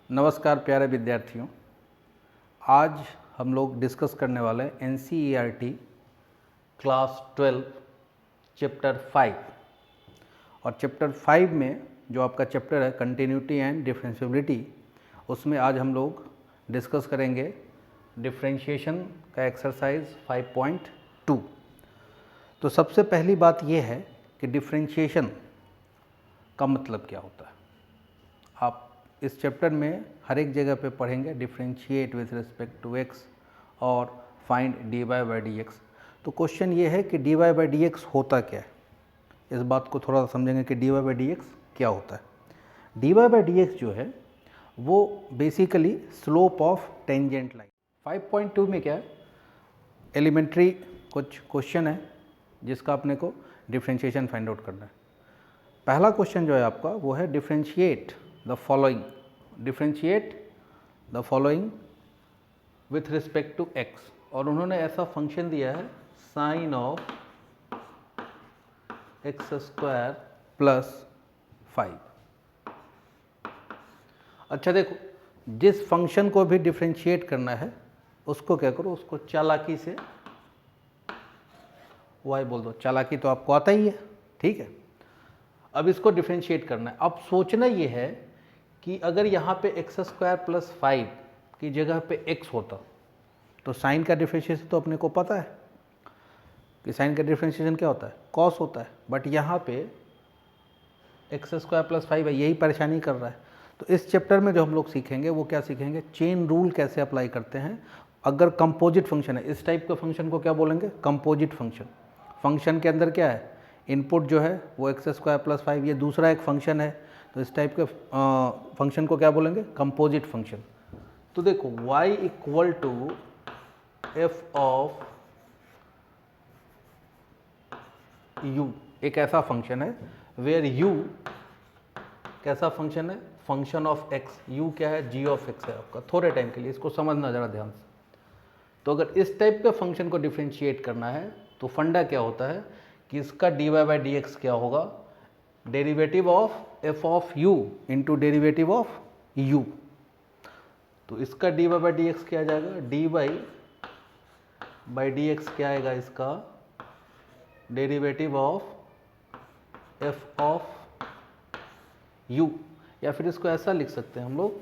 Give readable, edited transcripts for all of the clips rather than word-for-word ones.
नमस्कार प्यारे विद्यार्थियों, आज हम लोग डिस्कस करने वाले हैं NCERT क्लास 12 चैप्टर 5। और चैप्टर 5 में जो आपका चैप्टर है कंटिन्यूटी एंड डिफरेंशिएबिलिटी, उसमें आज हम लोग डिस्कस करेंगे डिफरेंशिएशन का एक्सरसाइज 5.2। तो सबसे पहली बात यह है कि डिफरेंशिएशन का मतलब क्या होता है। आप इस चैप्टर में हर एक जगह पे पढ़ेंगे differentiate with respect to x और find dy by D x. तो क्वेश्चन ये है कि dy बाई डी एक्स होता क्या है, इस बात को थोड़ा समझेंगे कि dy बाई डी एक्स क्या होता है। dy बाई डी एक्स जो है वो basically slope of tangent line. 5.2 में क्या है, एलिमेंट्री कुछ क्वेश्चन है जिसका अपने को डिफरेंशिएशन फाइंड आउट करना है। पहला क्वेश्चन जो है आपका वो है differentiate the following with respect to x. और उन्होंने ऐसा फंक्शन दिया है sine of x square plus 5। अच्छा देखो, जिस फंक्शन को भी डिफरेंशिएट करना है उसको क्या करो, उसको चालाकी से y बोल दो। चालाकी तो आपको आता ही है, ठीक है। अब इसको डिफरेंशिएट करना है। अब सोचना ये है कि अगर यहाँ पे एक्स स्क्वायर प्लस 5 की जगह पे x होता तो साइन का डिफरेंशिएशन तो अपने को पता है कि साइन का डिफरेंशिएशन क्या होता है, कॉस होता है। बट यहाँ पे एक्स स्क्वायर प्लस 5 है, यही परेशानी कर रहा है। तो इस चैप्टर में जो हम लोग सीखेंगे वो क्या सीखेंगे, चेन रूल कैसे अप्लाई करते हैं अगर कंपोजिट फंक्शन है। इस टाइप के फंक्शन को क्या बोलेंगे, कंपोजिट फंक्शन। फंक्शन के अंदर क्या है, इनपुट जो है वो एक्स स्क्वायर प्लस 5, ये दूसरा एक फंक्शन है। तो इस टाइप के फंक्शन को क्या बोलेंगे, कंपोजिट फंक्शन। तो देखो y equal to f of u एक ऐसा फंक्शन है वेयर u कैसा फंक्शन है, फंक्शन ऑफ x। u क्या है, g ऑफ x है आपका। थोड़े टाइम के लिए इसको समझना ज़रा ध्यान से। तो अगर इस टाइप के फंक्शन को डिफरेंशिएट करना है तो फंडा क्या होता है कि इसका dy बाई डी एक्स क्या होगा, derivative of f of u into derivative of u। तो इसका dy बाई डी एक्स क्या आ जाएगा, dy बाई डी एक्स क्या आएगा, इसका derivative of f of u। या फिर इसको ऐसा लिख सकते हैं हम लोग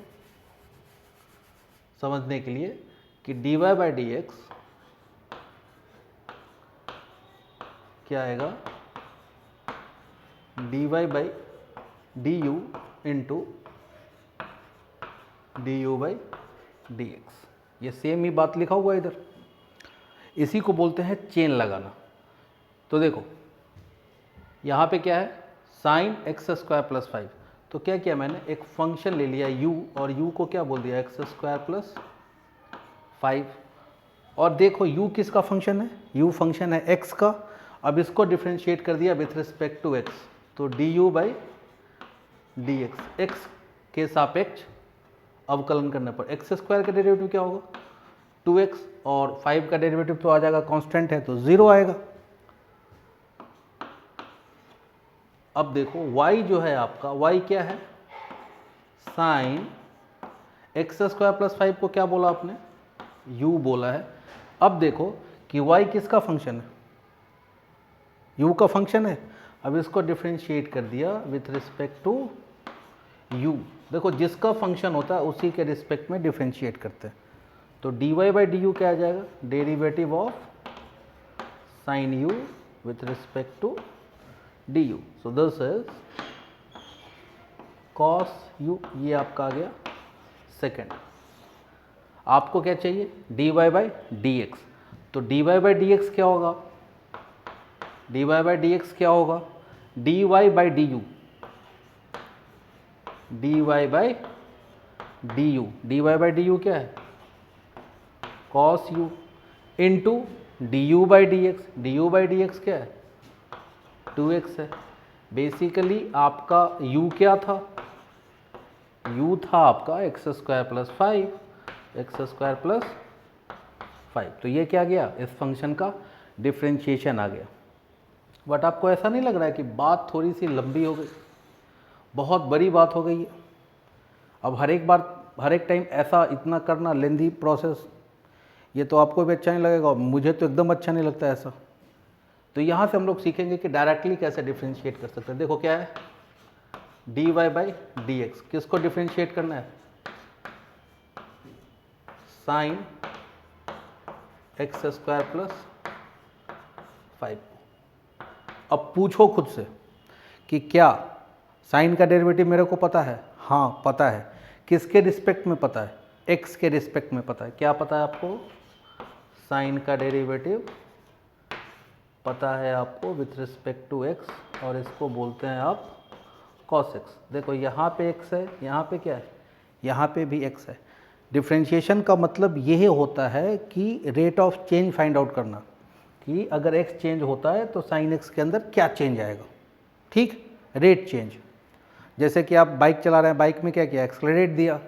समझने के लिए कि dy बाई डी एक्स क्या आएगा, dy by d you into D u by D x. ये सेम ही बात लिखा हुआ है इधर, इसी को बोलते हैं चेन लगाना। तो देखो यहाँ पे क्या है, साइन एक्स स्क्वायर प्लस 5। तो क्या किया मैंने, एक फंक्शन ले लिया u और u को क्या बोल दिया, एक्स स्क्वायर प्लस 5। और देखो u किसका फंक्शन है, u फंक्शन है x का। अब इसको डिफरेंशिएट कर दिया विथ रिस्पेक्ट टू x, तो d u by D x. X के सापेक्ष अवकलन करने पर एक्स स्क्वायर का डेरिवेटिव क्या होगा, 2x, और 5 का डेरिवेटिव तो आ जाएगा, कांस्टेंट है तो 0 आएगा। अब देखो y जो है आपका, y क्या है, साइन एक्स स्क्वायर प्लस 5 को क्या बोला आपने, u बोला है। अब देखो कि y किसका फंक्शन है, u का फंक्शन है। अब इसको डिफरेंशिएट कर दिया विथ रिस्पेक्ट टू u। देखो जिसका फंक्शन होता है उसी के रिस्पेक्ट में डिफरेंशिएट करते हैं। तो dy बाई डी यू क्या आ जाएगा, derivative of sine u with respect to d u. So this is cos u, ये आपका आ गया सेकेंड। आपको क्या चाहिए, dy बाई डी एक्स। तो dy बाई डी एक्स क्या होगा, dy बाई डी एक्स क्या होगा, dy by d you, dy by d you. dy by d you क्या है, cos u into D u by D x. D u by D x क्या है, 2x है। Basically आपका u क्या था, u था आपका x square plus 5, x square plus 5। तो ये क्या गया, इस फंक्शन का डिफरेंशिएशन आ गया। बट आपको ऐसा नहीं लग रहा है कि बात थोड़ी सी लंबी हो गई, बहुत बड़ी बात हो गई है। अब हर एक बार हर एक टाइम ऐसा इतना करना लेंदी प्रोसेस, ये तो आपको भी अच्छा नहीं लगेगा और मुझे तो एकदम अच्छा नहीं लगता ऐसा। तो यहाँ से हम लोग सीखेंगे कि डायरेक्टली कैसे डिफ्रेंशिएट कर सकते हैं। देखो क्या है, dy बाई डी एक्स, किसको डिफ्रेंशिएट करना है, साइन एक्स स्क्वायर प्लस 5। अब पूछो खुद से कि क्या साइन का डेरिवेटिव मेरे को पता है, हाँ पता है। किसके रिस्पेक्ट में पता है, एक्स के रिस्पेक्ट में पता है। क्या पता है आपको, साइन का डेरिवेटिव पता है आपको विथ रिस्पेक्ट टू एक्स, और इसको बोलते हैं आप कॉस एक्स। देखो यहाँ पे एक्स है, यहाँ पे क्या है, यहाँ पे भी एक्स है। डिफ्रेंशिएशन का मतलब यही होता है कि rate of change find out करना, कि अगर एक्स चेंज होता है तो साइन एक्स के अंदर क्या चेंज आएगा। ठीक, रेट चेंज। जैसे कि आप बाइक चला रहे हैं, बाइक में क्या किया, एक्सलरेट दिया,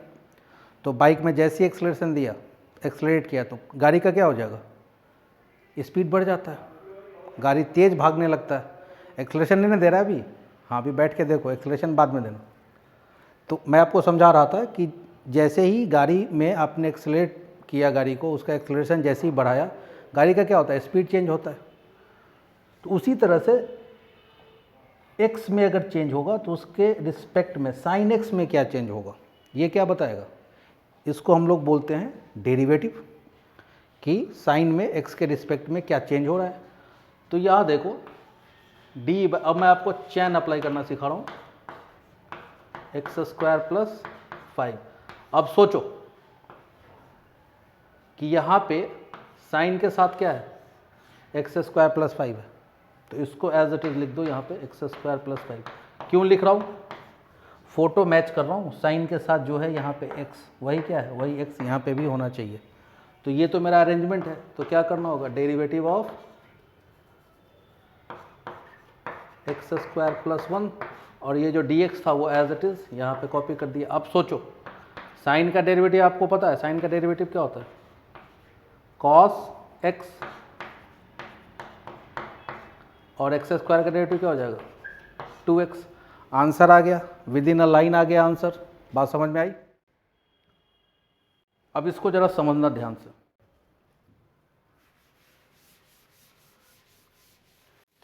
तो बाइक में जैसे ही एक्सलरेशन दिया, एक्सलरेट किया, तो गाड़ी का क्या हो जाएगा, स्पीड बढ़ जाता है, गाड़ी तेज़ भागने लगता है। एक्सलेशन नहीं दे रहा है अभी, हाँ अभी बैठ के देखो, एक्सलेशन बाद में देना। तो मैं आपको समझा रहा था कि जैसे ही गाड़ी में आपने एक्सलेट किया गाड़ी को, उसका एक्सलेशन जैसे ही बढ़ाया, गाड़ी का क्या होता है, स्पीड चेंज होता है। तो उसी तरह से एक्स में अगर चेंज होगा तो उसके रिस्पेक्ट में साइन एक्स में क्या चेंज होगा, ये क्या बताएगा। इसको हम लोग बोलते हैं डेरिवेटिव, कि साइन में एक्स के रिस्पेक्ट में क्या चेंज हो रहा है। तो यहाँ देखो डी, अब मैं आपको चेन अप्लाई करना सिखा रहा हूँ, एक्स स्क्वायर प्लस 5। अब सोचो कि यहाँ पे साइन के साथ क्या है, एक्स स्क्वायर प्लस 5 है, तो इसको एज इट इज लिख दो यहाँ पे एक्स स्क्वायर प्लस 5। क्यों लिख रहा हूँ, फोटो मैच कर रहा हूँ, साइन के साथ जो है यहाँ पे एक्स, वही क्या है, वही एक्स यहाँ पे भी होना चाहिए। तो ये तो मेरा अरेंजमेंट है। तो क्या करना होगा, derivative of x square plus 1, और ये जो dx था वो एज इट इज़ यहाँ पे कॉपी कर दिया। अब सोचो, साइन का डेरिवेटिव आपको पता है, साइन का डेरिवेटिव क्या होता है, कॉस एक्स, और एक्स स्क्वायर का डेरिवेटिव क्या हो जाएगा, 2x। आंसर आ गया, विद इन अ लाइन आ गया आंसर। बात समझ में आई। अब इसको जरा समझना ध्यान से।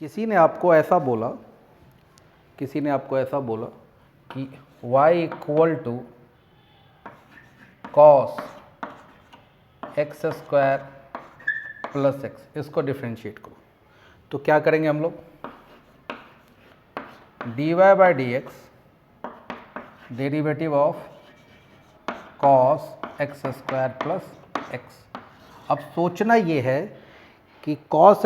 किसी ने आपको ऐसा बोला, किसी ने आपको ऐसा बोला कि y equal to cos x square plus x, इसको डिफ्रेंशिएट करो। तो क्या करेंगे हम लोग, dy by D x derivative of cos x square plus x. अब सोचना ये है कि कॉस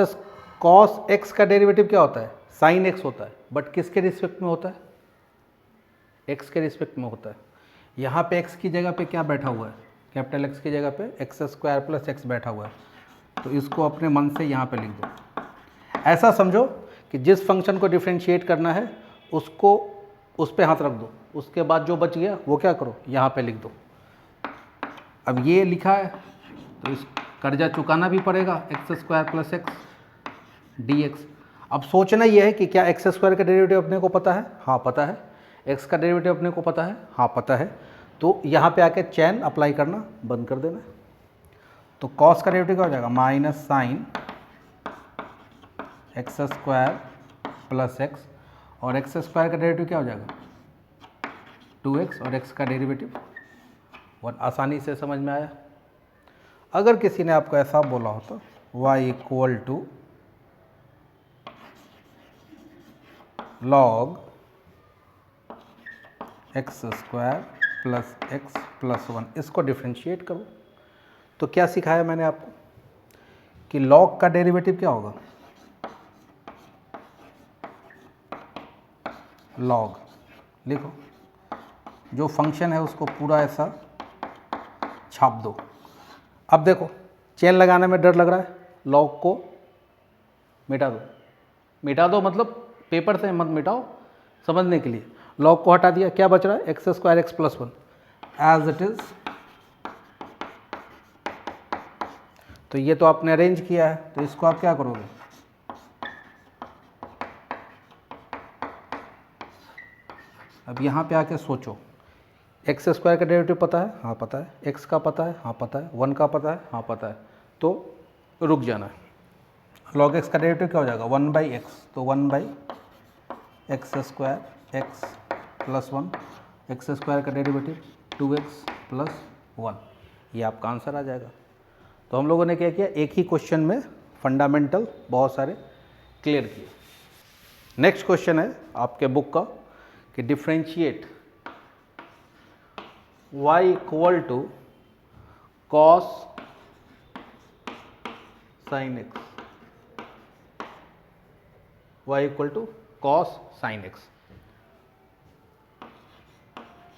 एक्स का डेरिवेटिव क्या होता है, साइन एक्स होता है, बट किसके रिस्पेक्ट में होता है, एक्स के रिस्पेक्ट में होता है। यहाँ पे एक्स की जगह पे क्या बैठा हुआ है, कैपिटल एक्स की जगह पे एक्स स्क्वायर प्लस एक्स बैठा हुआ है, तो इसको अपने मन से यहाँ पे लिख दो। ऐसा समझो कि जिस फंक्शन को डिफ्रेंशिएट करना है उसको उस पर हाथ रख दो, उसके बाद जो बच गया वो क्या करो, यहाँ पे लिख दो। अब ये लिखा है तो इस कर्जा चुकाना भी पड़ेगा, x square plus x D x. अब सोचना ये है कि क्या एक्स स्क्वायर का डेरिवेटिव अपने को पता है, हाँ पता है। एक्स का डेरिवेटिव अपने को पता है, हाँ पता है। तो यहाँ पे आके चैन अप्लाई करना बंद कर देना। तो कॉस का डेरिवेटिव क्या हो जाएगा, minus sine x square plus x, और एक्स स्क्वायर का डेरिवेटिव क्या हो जाएगा, 2x, और x का डेरिवेटिव 1। आसानी से समझ में आया। अगर किसी ने आपको ऐसा बोला होता y equal to log x square plus x plus 1, इसको डिफ्रेंशिएट करो, तो क्या सिखाया मैंने आपको कि लॉग का डेरिवेटिव क्या होगा, लॉग लिखो, जो फंक्शन है उसको पूरा ऐसा छाप दो। अब देखो चेन लगाने में डर लग रहा है, लॉग को मिटा दो। मिटा दो मतलब पेपर से मत मिटाओ, समझने के लिए। लॉग को हटा दिया, क्या बच रहा है, x square x plus 1 as it is. तो ये तो आपने अरेंज किया है, तो इसको आप क्या करोगे, अब यहाँ पे आके सोचो, एक्स स्क्वायर का डेरिवेटिव पता है? हाँ पता है। एक्स का पता है? हाँ पता है। 1 का पता है? हाँ पता है। तो रुक जाना है। लॉग एक्स का डेरिवेटिव क्या हो जाएगा? 1/x, तो 1/x square x plus 1, x square का डेरिवेटिव 2x प्लस 1, ये आपका आंसर आ जाएगा। तो हम लोगों ने क्या किया, एक ही क्वेश्चन में फंडामेंटल बहुत सारे क्लियर किए। नेक्स्ट क्वेश्चन है आपके बुक का कि differentiate y equal to cos sine x, y equal to cos sine x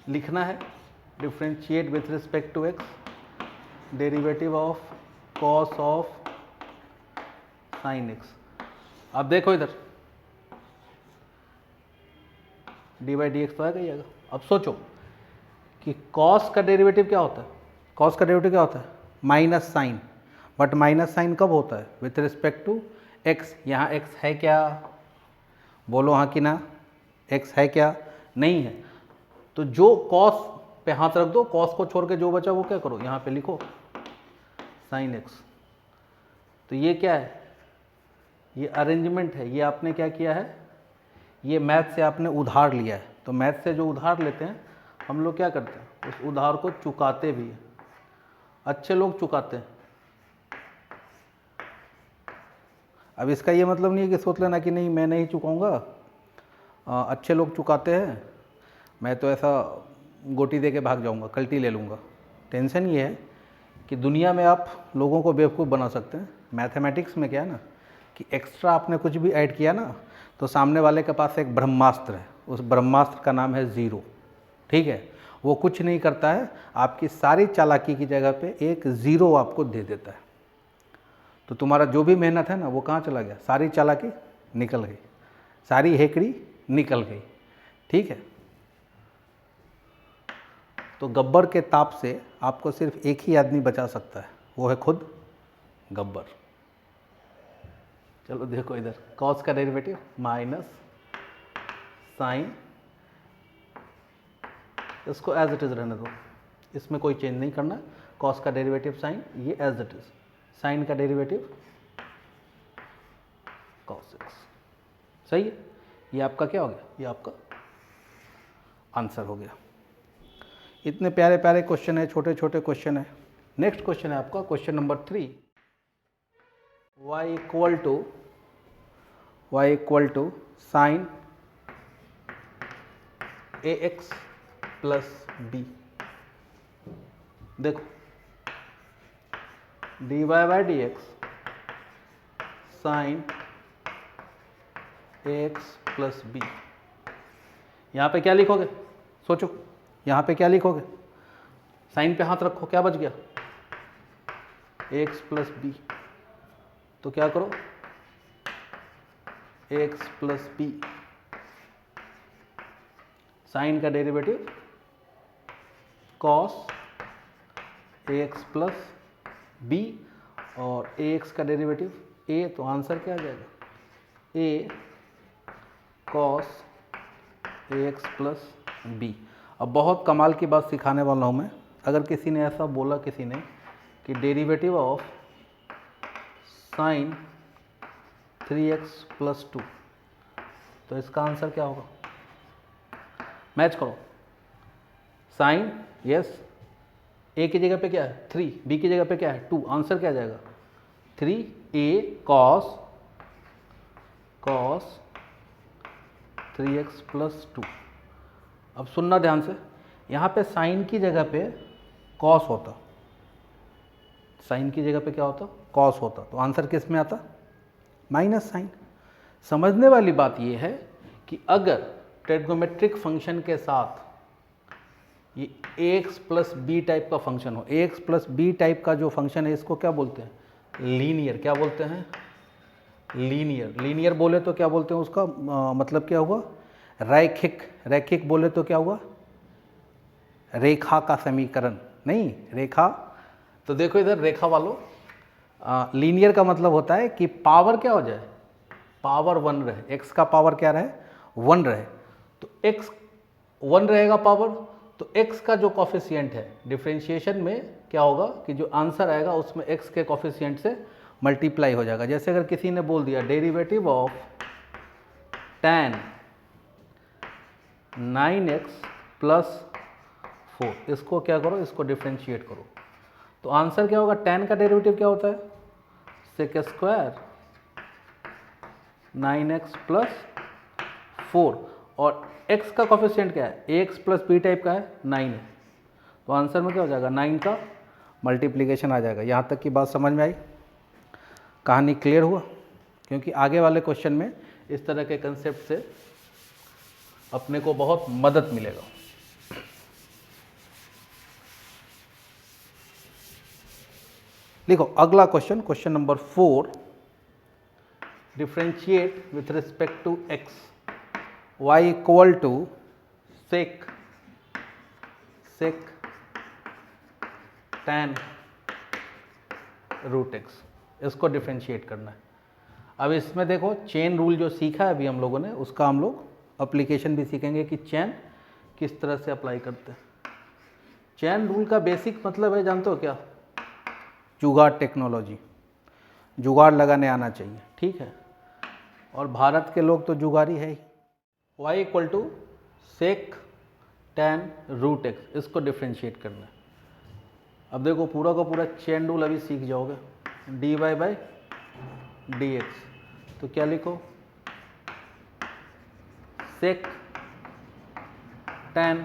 लिखना है। Differentiate with respect to x, derivative of cos of sine x. अब देखो इधर डी बाई डी एक्स तो आएगा ही आएगा। अब सोचो कि कॉस का डेरिवेटिव क्या होता है? कॉस का डेरिवेटिव क्या होता है? Minus sine, but minus sine कब होता है? With respect to x. यहाँ एक्स है क्या? बोलो हाँ कि ना। एक्स है क्या? नहीं है। तो जो कॉस पे हाथ रख दो, कॉस को छोड़ के जो बचा वो क्या करो, यहाँ पे लिखो साइन एक्स। तो ये क्या है? ये अरेंजमेंट है। ये आपने क्या किया है, ये मैथ से आपने उधार लिया है। तो मैथ से जो उधार लेते हैं हम लोग क्या करते हैं, उस उधार को चुकाते भी हैं। अच्छे लोग चुकाते हैं। अब इसका ये मतलब नहीं है कि सोच लेना कि नहीं मैं नहीं चुकाऊंगा, अच्छे लोग चुकाते हैं, मैं तो ऐसा गोटी दे के भाग जाऊंगा, कल्टी ले लूँगा। टेंशन ये है कि दुनिया में आप लोगों को बेवकूफ़ बना सकते हैं। मैथमेटिक्स में क्या है ना कि एक्स्ट्रा आपने कुछ भी ऐड किया ना तो सामने वाले के पास एक ब्रह्मास्त्र है, उस ब्रह्मास्त्र का नाम है ज़ीरो। ठीक है, वो कुछ नहीं करता है, आपकी सारी चालाकी की जगह पे एक ज़ीरो आपको दे देता है। तो तुम्हारा जो भी मेहनत है ना वो कहाँ चला गया? सारी चालाकी निकल गई, सारी हेकड़ी निकल गई। ठीक है, तो गब्बर के ताप से आपको सिर्फ एक ही आदमी बचा सकता है, वो है खुद गब्बर। चलो देखो इधर, कॉस का डेरिवेटिव माइनस साइन, इसको एज इट इज़ रहने दो, इसमें कोई चेंज नहीं करना। कॉस का डेरिवेटिव साइन, ये एज इट इज़। साइन का डेरिवेटिव कॉस एक्स। सही है, ये आपका क्या हो गया? ये आपका आंसर हो गया। इतने प्यारे प्यारे क्वेश्चन है, छोटे छोटे क्वेश्चन है। नेक्स्ट क्वेश्चन है आपका question number 3। y equal to sine A x plus B. देखो D Y by D X sine A x plus B. यहाँ पे क्या लिखोगे? सोचो, यहाँ पे क्या लिखोगे? साइन पे हाथ रखो, क्या बच गया? X plus b. तो क्या करो, एक्स प्लस बी, साइन का derivative cos x plus b, और ए एक्स का डेरिवेटिव ए, तो आंसर क्या आ जाएगा? ए कॉस एक्स प्लस बी। अब बहुत कमाल की बात सिखाने वाला हूँ मैं। अगर किसी ने ऐसा बोला, किसी ने कि derivative of sign 3x plus 2, तो इसका आंसर क्या होगा? मैच करो। साइन यस, ए की जगह पे क्या है 3, बी की जगह पे क्या है 2, आंसर क्या आ जाएगा? 3a cos 3x plus 2। अब सुनना ध्यान से, यहाँ पे साइन की जगह पे कॉस होता, साइन की जगह पे क्या होता? कॉस होता, तो आंसर किस में आता? Minus sine. समझने वाली बात यह है कि अगर ट्रिग्नोमेट्रिक फंक्शन के साथ ये एक्स प्लस बी टाइप का फंक्शन हो, एक्स प्लस बी टाइप का जो फंक्शन है इसको क्या बोलते हैं? लीनियर। क्या बोलते हैं? लीनियर। लीनियर बोले तो क्या बोलते हैं उसका मतलब क्या हुआ? रैखिक। रैखिक बोले तो क्या हुआ? रेखा का समीकरण, नहीं रेखा। तो देखो इधर रेखा वालों, लीनियर का मतलब होता है कि पावर क्या हो जाए? पावर 1 रहे, x का पावर क्या रहे? 1 रहे। तो x 1 रहेगा पावर, तो x का जो कॉफिशिएंट है डिफरेंशिएशन में क्या होगा कि जो आंसर आएगा उसमें x के कॉफिशिएंट से मल्टीप्लाई हो जाएगा। जैसे अगर किसी ने बोल दिया derivative of tan 9x plus 4, इसको क्या करो, इसको डिफरेंशिएट करो, तो आंसर क्या होगा? tan का डेरिवेटिव क्या होता है? सेक स्क्वायर 9x प्लस 4, और x का कॉफिशिएंट क्या है? ax प्लस b टाइप का है 9 है, तो आंसर में क्या हो जाएगा? 9 का मल्टीप्लिकेशन आ जाएगा। यहाँ तक की बात समझ में आई? कहानी क्लियर हुआ? क्योंकि आगे वाले क्वेश्चन में इस तरह के कंसेप्ट से अपने को बहुत मदद मिलेगा। लिखो अगला question, question number 4, differentiate with respect to x y equal to sec tan root x, इसको डिफरेंशिएट करना है। अब इसमें देखो चेन रूल जो सीखा है अभी हम लोगों ने, उसका हम लोग अप्लीकेशन भी सीखेंगे कि चेन किस तरह से अप्लाई करते हैं। चेन रूल का बेसिक मतलब है, जानते हो क्या? जुगाड़ टेक्नोलॉजी, जुगाड़ लगाने आना चाहिए, ठीक है। और भारत के लोग तो जुगाड़ी है ही। y equal to sec tan root x, इसको डिफ्रेंशिएट करना है। अब देखो पूरा का पूरा चेन रूल अभी सीख जाओगे, dy बाई dx, तो क्या लिखो? सेक tan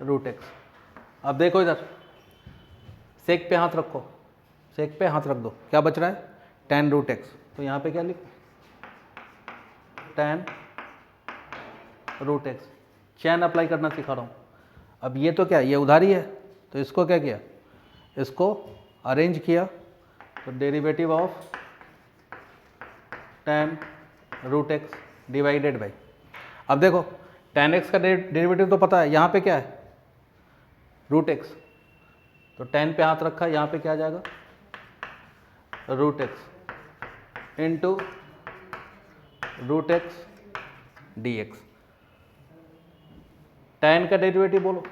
रूट x। अब देखो इधर सेक पे हाथ रखो, सेक पे हाथ रख दो, क्या बच रहा है? tan रूट x, तो यहाँ पे क्या लिखो? tan root x। Chain apply करना सिखा रहा हूँ। अब ये तो क्या, ये उधारी है, तो इसको क्या किया? इसको अरेंज किया, तो derivative of tan root x divided by, अब देखो tan x का डेरिवेटिव तो पता है, यहाँ पे क्या है? रूट x, तो tan पे हाथ रखा, यहाँ पे क्या आ जाएगा? Root x into root x dx। tan का डेरिवेटिव बोलो,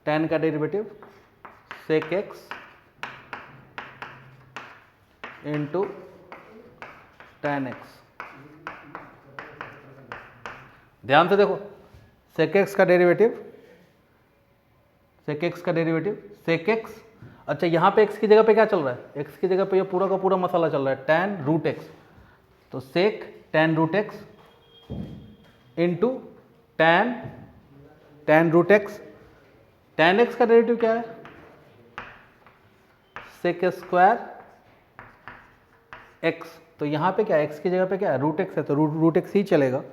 tan का derivative sec x into tan x। ध्यान से देखो, सेक x का डेरिवेटिव, सेक x का डेरिवेटिव सेक x, अच्छा यहाँ पे x की जगह पे क्या चल रहा है? x की जगह पे ये पूरा का पूरा मसाला चल रहा है tan रूट x, तो sec tan root x into tan root x। tan x का डेरिवेटिव क्या है? सेक स्क्वायर x, तो यहाँ पे क्या है? x की जगह पे क्या है? रूट x है, तो रूट x ही चलेगा,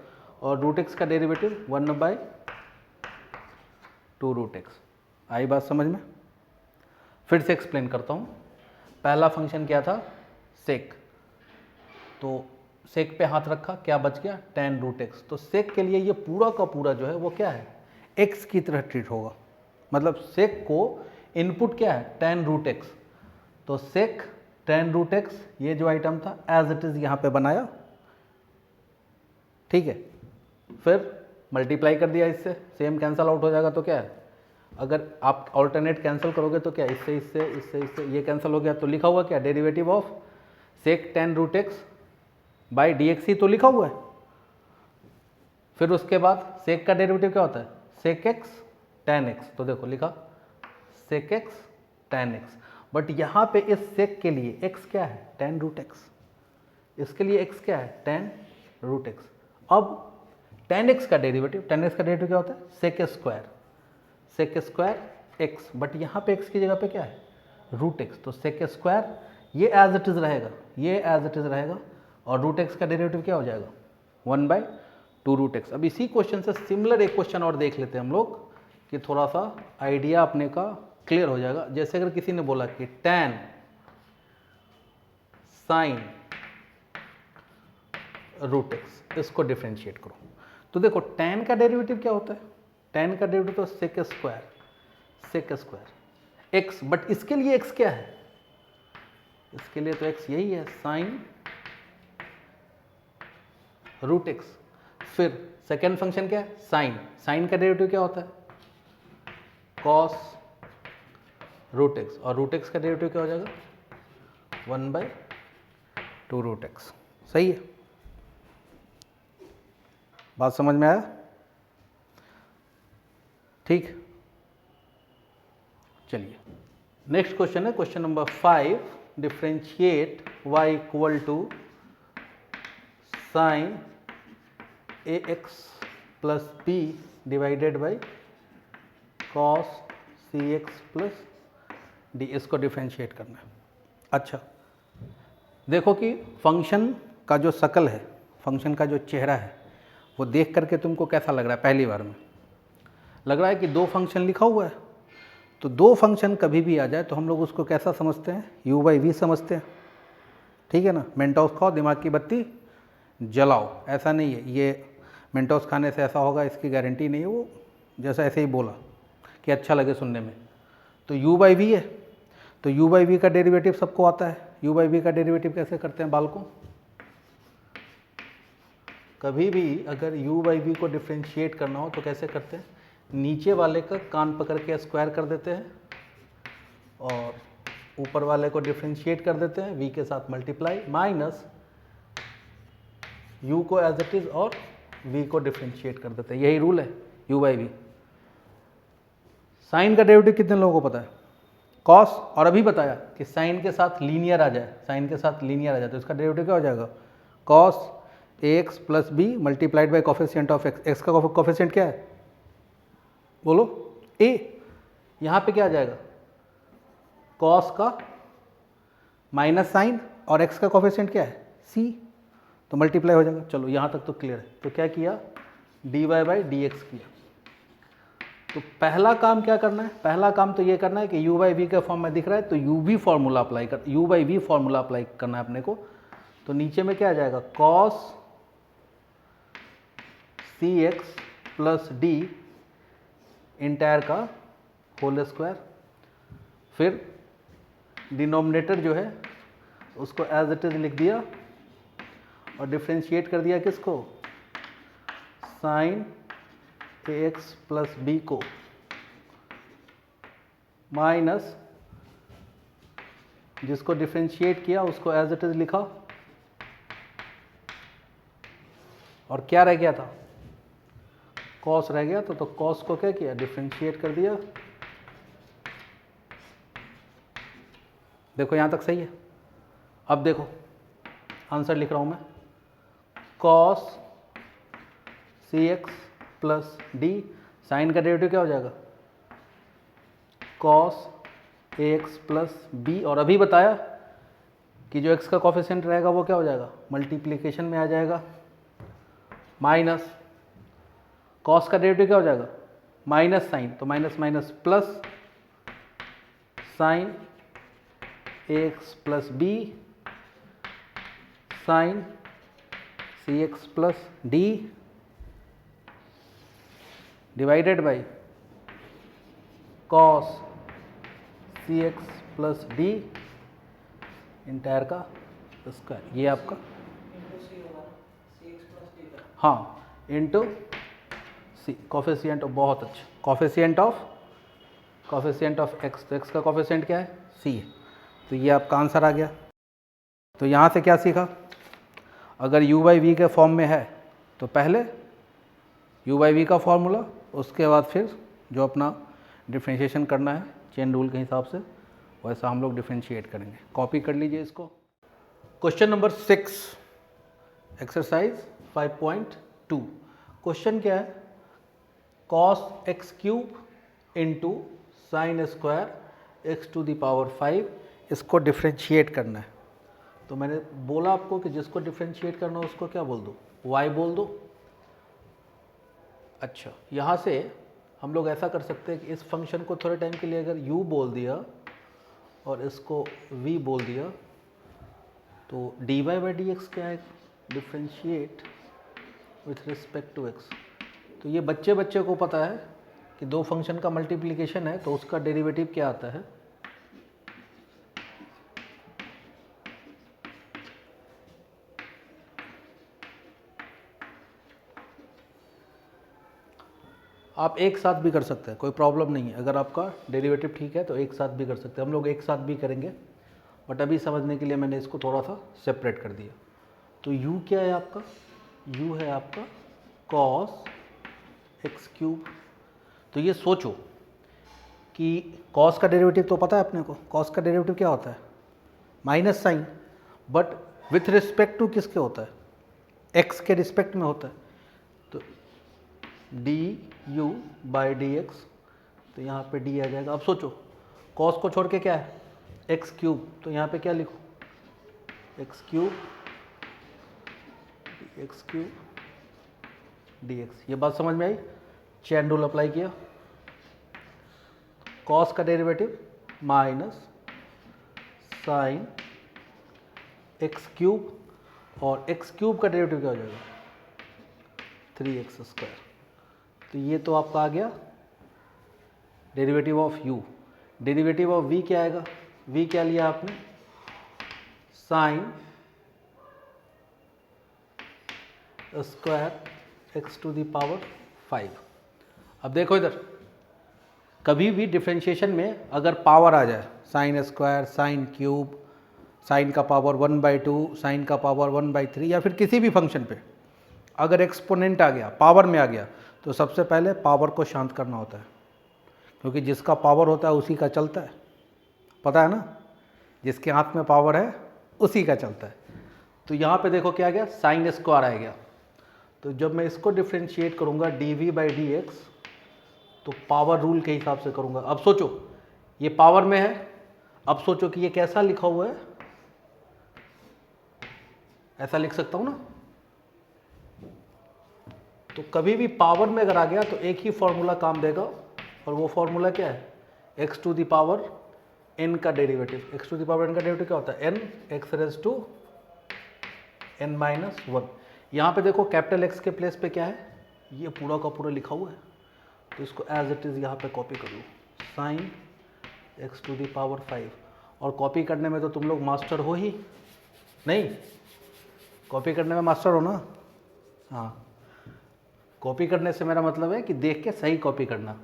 और रूट x का डेरिवेटिव 1/2 रूट x। आई बात समझ में? फिर से एक्सप्लेन करता हूँ। पहला फंक्शन क्या था? सेक, तो सेक पे हाथ रखा, क्या बच गया? tan root x। तो सेक के लिए ये पूरा का पूरा जो है वो क्या है? x की तरह ट्रीट होगा, मतलब सेक को इनपुट क्या है? tan रूट x, तो सेक tan रूट x, ये जो आइटम था एज इट इज यहाँ पे बनाया, ठीक है। फिर मल्टीप्लाई कर दिया इससे, सेम कैंसल आउट हो जाएगा, तो क्या है? अगर आप ऑल्टरनेट कैंसिल करोगे तो क्या, इससे इससे इससे इससे ये कैंसिल हो गया, तो लिखा हुआ क्या? Derivative of sec tan root x by dx ही तो लिखा हुआ है। फिर उसके बाद सेक का डेरिवेटिव क्या होता है? सेक x tan x, तो देखो लिखा सेक x tan x, बट यहाँ पे इस सेक के लिए x क्या है? tan रूट x, इसके लिए x क्या है? tan root x। अब tan x का डेरिवेटिव, tan x का डेरिवेटिव क्या होता है? सेक स्क्वायर x, बट यहाँ पे x की जगह पे क्या है? रूट x, तो सेक स्क्वायर, ये एज इट इज रहेगा, ये एज इट इज रहेगा, और रूट x का डेरिवेटिव क्या हो जाएगा? 1/2 रूट x। अब इसी क्वेश्चन से सिमिलर एक क्वेश्चन और देख लेते हैं हम लोग, कि थोड़ा सा आइडिया अपने का क्लियर हो जाएगा। जैसे अगर किसी ने बोला कि tan साइन रूट x, इसको डिफरेंशिएट करो, तो देखो tan का डेरिवेटिव क्या होता है? tan का डेरिवेटिव तो सेक स्क्वायर x, बट इसके लिए x क्या है? इसके लिए तो x यही है, साइन रूट x। फिर सेकेंड फंक्शन क्या है, साइन। साइन का डेरिवेटिव क्या होता है, कॉस रूट एक्स, और रूट एक्स का डेरिवेटिव क्या हो जाएगा, 1/2 रूट एक्स। सही है, बात समझ में आया? ठीक, चलिए नेक्स्ट क्वेश्चन है question number 5। Differentiate y equal to sine A x plus b divided by cos c x plus d, इसको डिफ्रेंशिएट करना है। अच्छा, देखो कि फंक्शन का जो शकल है, फंक्शन का जो चेहरा है, वो देख करके तुमको कैसा लग रहा है? पहली बार में लग रहा है कि दो फंक्शन लिखा हुआ है, तो दो फंक्शन कभी भी आ जाए तो हम लोग उसको कैसा समझते हैं, u/v समझते हैं। ठीक है ना, मेंटोस खाओ दिमाग की बत्ती जलाओ, ऐसा नहीं है, ये मेंटोस खाने से ऐसा होगा इसकी गारंटी नहीं है, वो जैसा ऐसे ही बोला कि अच्छा लगे सुनने में। तो u/v है, तो u/v का डेरिवेटिव सबको आता है। u/v का डेरिवेटिव कैसे करते हैं बालकों? कभी भी अगर u/v को डिफ्रेंशिएट करना हो तो कैसे करते हैं, नीचे वाले का कान पकड़ के स्क्वायर कर देते हैं और ऊपर वाले को डिफ्रेंशिएट कर देते हैं, v के साथ मल्टीप्लाई, माइनस u को एज इट इज और v को डिफ्रेंशिएट कर देते हैं। यही रूल है u/v। साइन का डेरिवेटिव कितने लोगों को पता है, कॉस, और अभी बताया कि साइन के साथ लीनियर आ जाए, साइन के साथ लीनियर आ जाए तो इसका डेरिवेटिव क्या हो जाएगा, cos ax plus b multiplied by coefficient of x। x का कॉफिशिएंट क्या है, बोलो, a। यहाँ पे क्या आ जाएगा, कॉस का माइनस साइन, और x का कॉफिशिएंट क्या है, c, तो मल्टीप्लाई हो जाएगा। चलो यहाँ तक तो क्लियर है। तो क्या किया, dy/dx किया। तो पहला काम क्या करना है, पहला काम तो ये करना है कि u/v के फॉर्म में दिख रहा है तो u/v फॉर्मूला अप्लाई कर, u/v फॉर्मूला अप्लाई करना है अपने को। तो नीचे में क्या आ जाएगा, cos cx plus d entire का होल स्क्वायर, फिर डिनोमिनेटर जो है उसको एज इट इज लिख दिया और डिफ्रेंशिएट कर दिया किसको, साइन ax प्लस बी को, माइनस जिसको डिफ्रेंशिएट किया उसको एज इट इज लिखा, और क्या रह गया था, कॉस रह गया तो कॉस को क्या किया, डिफ्रेंशिएट कर दिया। देखो यहाँ तक सही है। अब देखो आंसर लिख रहा हूँ मैं, cos cx plus d, sine का डेरिवेटिव क्या हो जाएगा, कॉस ax प्लस बी, और अभी बताया कि जो x का कॉफिशिएंट रहेगा वो क्या हो जाएगा, मल्टीप्लिकेशन में आ जाएगा, माइनस कॉस का डेरिवेटिव क्या हो जाएगा, माइनस साइन, तो minus minus plus sine ax plus b sine cx plus d divided by cos cx plus d entire का स्क्वायर, ये आपका, हाँ, इंटू सी, कॉफिशिएंट ऑफ, बहुत अच्छा, कॉफिशिएंट ऑफ एक्स, तो एक्स का कॉफिशिएंट क्या है, सी है, तो ये आपका आंसर आ गया। तो यहाँ से क्या सीखा, अगर u/v के फॉर्म में है तो पहले u/v का फॉर्मूला, उसके बाद फिर जो अपना डिफ्रेंशिएशन करना है चेन रूल के हिसाब से वैसा हम लोग डिफ्रेंशिएट करेंगे। कॉपी कर लीजिए इसको। Question number 6, exercise 5.2। क्वेश्चन क्या है, cos x cube into sine square x to the power 5, इसको डिफ्रेंशिएट करना है। तो मैंने बोला आपको कि जिसको डिफ्रेंशिएट करना हो उसको क्या बोल दो, y बोल दो। अच्छा, यहाँ से हम लोग ऐसा कर सकते हैं कि इस फंक्शन को थोड़े टाइम के लिए अगर u बोल दिया और इसको v बोल दिया तो dy/dx क्या है, differentiate with respect to x। तो ये बच्चे बच्चे को पता है कि दो फंक्शन का मल्टीप्लिकेशन है तो उसका डेरिवेटिव क्या आता है, आप एक साथ भी कर सकते हैं, कोई प्रॉब्लम नहीं है। अगर आपका डेरिवेटिव ठीक है तो एक साथ भी कर सकते हैं, हम लोग एक साथ भी करेंगे, बट अभी समझने के लिए मैंने इसको थोड़ा सा सेपरेट कर दिया। तो u क्या है आपका, u है आपका cos x क्यूब। तो ये सोचो कि cos का डेरिवेटिव तो पता है अपने को, cos का डेरिवेटिव क्या होता है, minus sine, but with respect to किसके होता है, x के रिस्पेक्ट में होता है। तो d u by D x, तो यहाँ पे d आ जाएगा। अब सोचो cos को छोड़ के क्या है, x क्यूब, तो यहाँ पे क्या लिखो, x cube x cube D x. ये बात समझ में आई, चेन रूल अप्लाई किया, कॉस का derivative minus sine x cube, और एक्स क्यूब का डेरिवेटिव क्या हो जाएगा, 3x स्क्वायर। तो ये तो आपका आ गया derivative of u। Derivative of v क्या आएगा, v क्या लिया आपने, sine square x to the power 5। अब देखो इधर, कभी भी डिफ्रेंशिएशन में अगर पावर आ जाए, sine square, sine cube, sine का पावर 1/2, साइन का पावर 1/3, या फिर किसी भी फंक्शन पे अगर एक्सपोनेंट आ गया, पावर में आ गया, तो सबसे पहले पावर को शांत करना होता है, क्योंकि जिसका पावर होता है उसी का चलता है, पता है ना, जिसके हाथ में पावर है उसी का चलता है। तो यहाँ पे देखो क्या आ गया, साइन स्क्वायर आ गया। तो जब मैं इसको डिफ्रेंशिएट करूँगा dv बाई डी एक्स, तो पावर रूल के हिसाब से करूँगा। अब सोचो ये पावर में है, अब सोचो कि ये कैसा लिखा हुआ है, ऐसा लिख सकता हूँ ना। तो कभी भी पावर में अगर आ गया तो एक ही फॉर्मूला काम देगा, और वो फॉर्मूला क्या है, x to the power n का derivative. x to the power n का डेरिवेटिव क्या होता है, n x raise to n minus 1। यहाँ पे देखो कैपिटल X के प्लेस पे क्या है, ये पूरा का पूरा लिखा हुआ है, तो इसको एज इट इज़ यहाँ पे कॉपी कर लो, sine x to the power 5। और कॉपी करने में तो तुम लोग मास्टर हो ही नहीं, कॉपी करने में मास्टर हो ना। हाँ, कॉपी करने से मेरा मतलब है कि देख के सही कॉपी करना।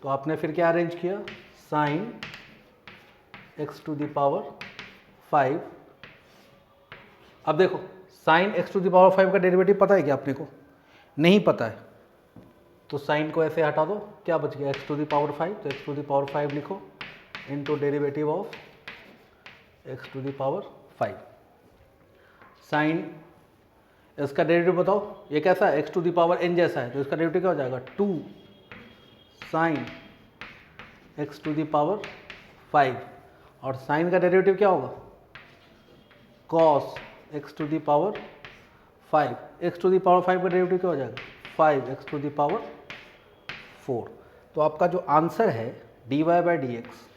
तो आपने फिर क्या अरेंज किया, sine x to the power 5। अब देखो sine x to the power 5 का डेरिवेटिव पता है क्या अपने को, नहीं पता है, तो साइन को ऐसे हटा दो, क्या बच गया, x टू द पावर 5। तो x टू द पावर 5 लिखो into derivative of x to the power 5। Sine इसका डेरिवेटिव बताओ, ये कैसा है, x to the power n जैसा है, तो इसका डेरिवेटिव क्या हो जाएगा, 2 sine x to the power 5। और साइन का डेरिवेटिव क्या होगा, cos x to the power 5। x to the power 5 का डेरिवेटिव क्या हो जाएगा, 5x टू दी पावर 4। तो आपका जो आंसर है dy बाई डी एक्स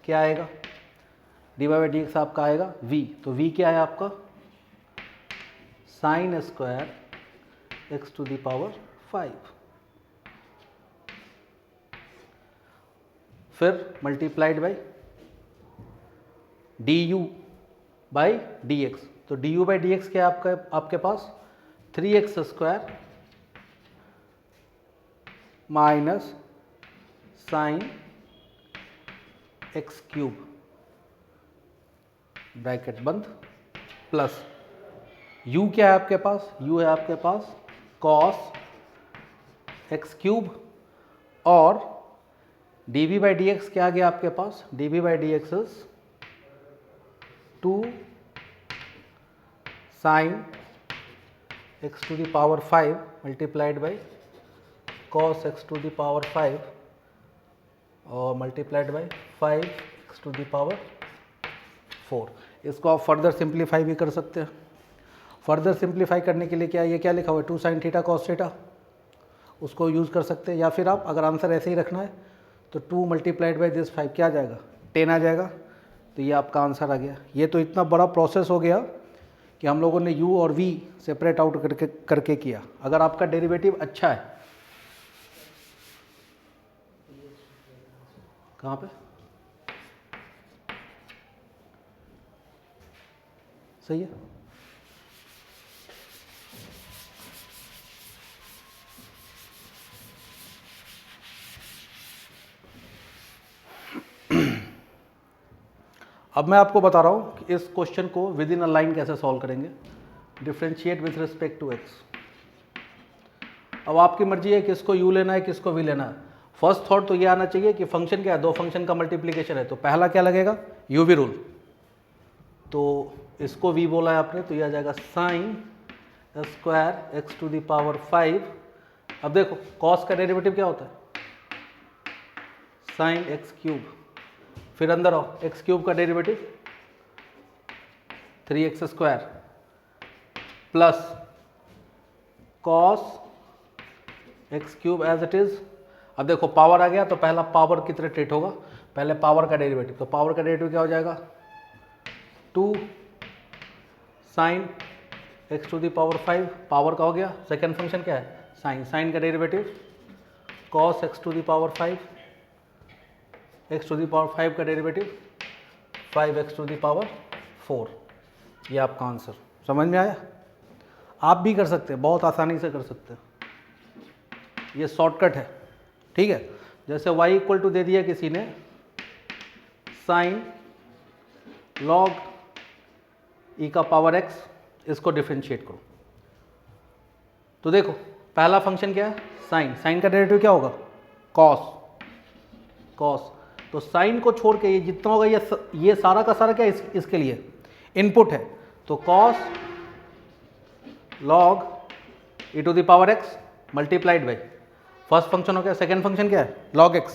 क्या आएगा, dy बाई डी एक्स आपका आएगा v। तो v क्या है आपका, sine square x to the power 5, फिर multiplied by d u by D x. तो d u by D x क्या है आपके पास, 3x square minus sine x cube, bracket बंद, प्लस u क्या है आपके पास, u है आपके पास cos एक्स क्यूब, और dv बाई डी एक्स क्या आ गया आपके पास, dv by D x is 2 sine x to the power 5 multiplied by cos x to the power 5 और multiplied by 5x to the power 4। इसको आप फर्दर सिंप्लीफाई भी कर सकते हैं। फर्दर सिंप्लीफाई करने के लिए क्या, ये क्या लिखा हुआ है, 2 साइन थीटा कॉस थीटा, उसको यूज़ कर सकते हैं। या फिर आप अगर आंसर ऐसे ही रखना है तो 2 मल्टीप्लाइड बाई दिस 5 क्या आ जाएगा, 10 आ जाएगा। तो ये आपका आंसर आ गया। ये तो इतना बड़ा प्रोसेस हो गया कि हम लोगों ने u और v सेपरेट आउट करके किया। अगर आपका डेरिवेटिव अच्छा है, कहाँ पे, सही है, अब मैं आपको बता रहा हूँ कि इस क्वेश्चन को विद इन अ लाइन कैसे सॉल्व करेंगे। Differentiate with respect to x. अब आपकी मर्जी है किसको u लेना है किसको v लेना है। फर्स्ट थॉट तो ये आना चाहिए कि फंक्शन क्या है, दो फंक्शन का मल्टीप्लीकेशन है, तो पहला क्या लगेगा, u v रूल। तो इसको v बोला है आपने, तो ये आ जाएगा sine square x to the power 5। अब देखो कॉस का डेरिवेटिव क्या होता है, साइन एक्स क्यूब। फिर अंदर आओ, एक्स क्यूब का derivative 3x square plus cos x cube as it is. अब देखो पावर आ गया तो पहला पावर कितने ट्रीट होगा, पहले पावर का डेरिवेटिव, तो पावर का डेरिवेटिव क्या हो जाएगा 2 sine x to the power 5, power का हो गया। सेकेंड फंक्शन क्या है साइन, साइन का derivative cos x to the power 5, x to the power 5 का derivative 5x to the power 4। ये आपका आंसर समझ में आया। आप भी कर सकते हैं, बहुत आसानी से कर सकते हैं, ये शॉर्टकट है, ठीक है। जैसे y इक्वल टू दे दिया किसी ने साइन लॉग e का पावर x, इसको डिफरेंशिएट करो। तो देखो पहला फंक्शन क्या है साइन, साइन का डेरिवेटिव क्या होगा कॉस, कॉस। तो साइन को छोड़ के ये जितना होगा ये सारा का सारा क्या इसके लिए इनपुट है, तो cos log e to the power x multiplied by first function हो गया, सेकेंड फंक्शन क्या है log x,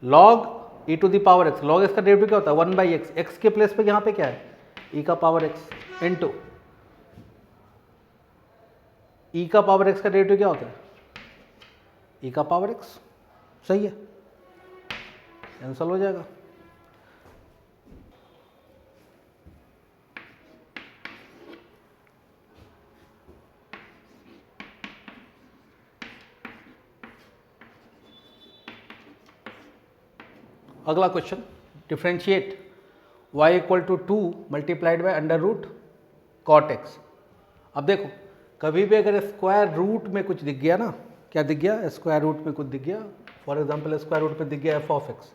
log e to the power x, log x का डेरिवेटिव क्या होता है 1 बाई x, x के प्लेस पे यहाँ पे क्या है e का पावर x इंटू e का पावर x का डेरिवेटिव क्या होता है e का पावर x। सही है, कैंसल हो जाएगा। अगला question, differentiate y equal to 2 multiplied by under root cot x. अब देखो कभी भी अगर स्क्वायर रूट में कुछ दिख गया ना, क्या दिख गया स्क्वायर रूट में कुछ दिख गया, फॉर एग्जांपल स्क्वायर रूट में दिख गया एफ ऑफ एक्स,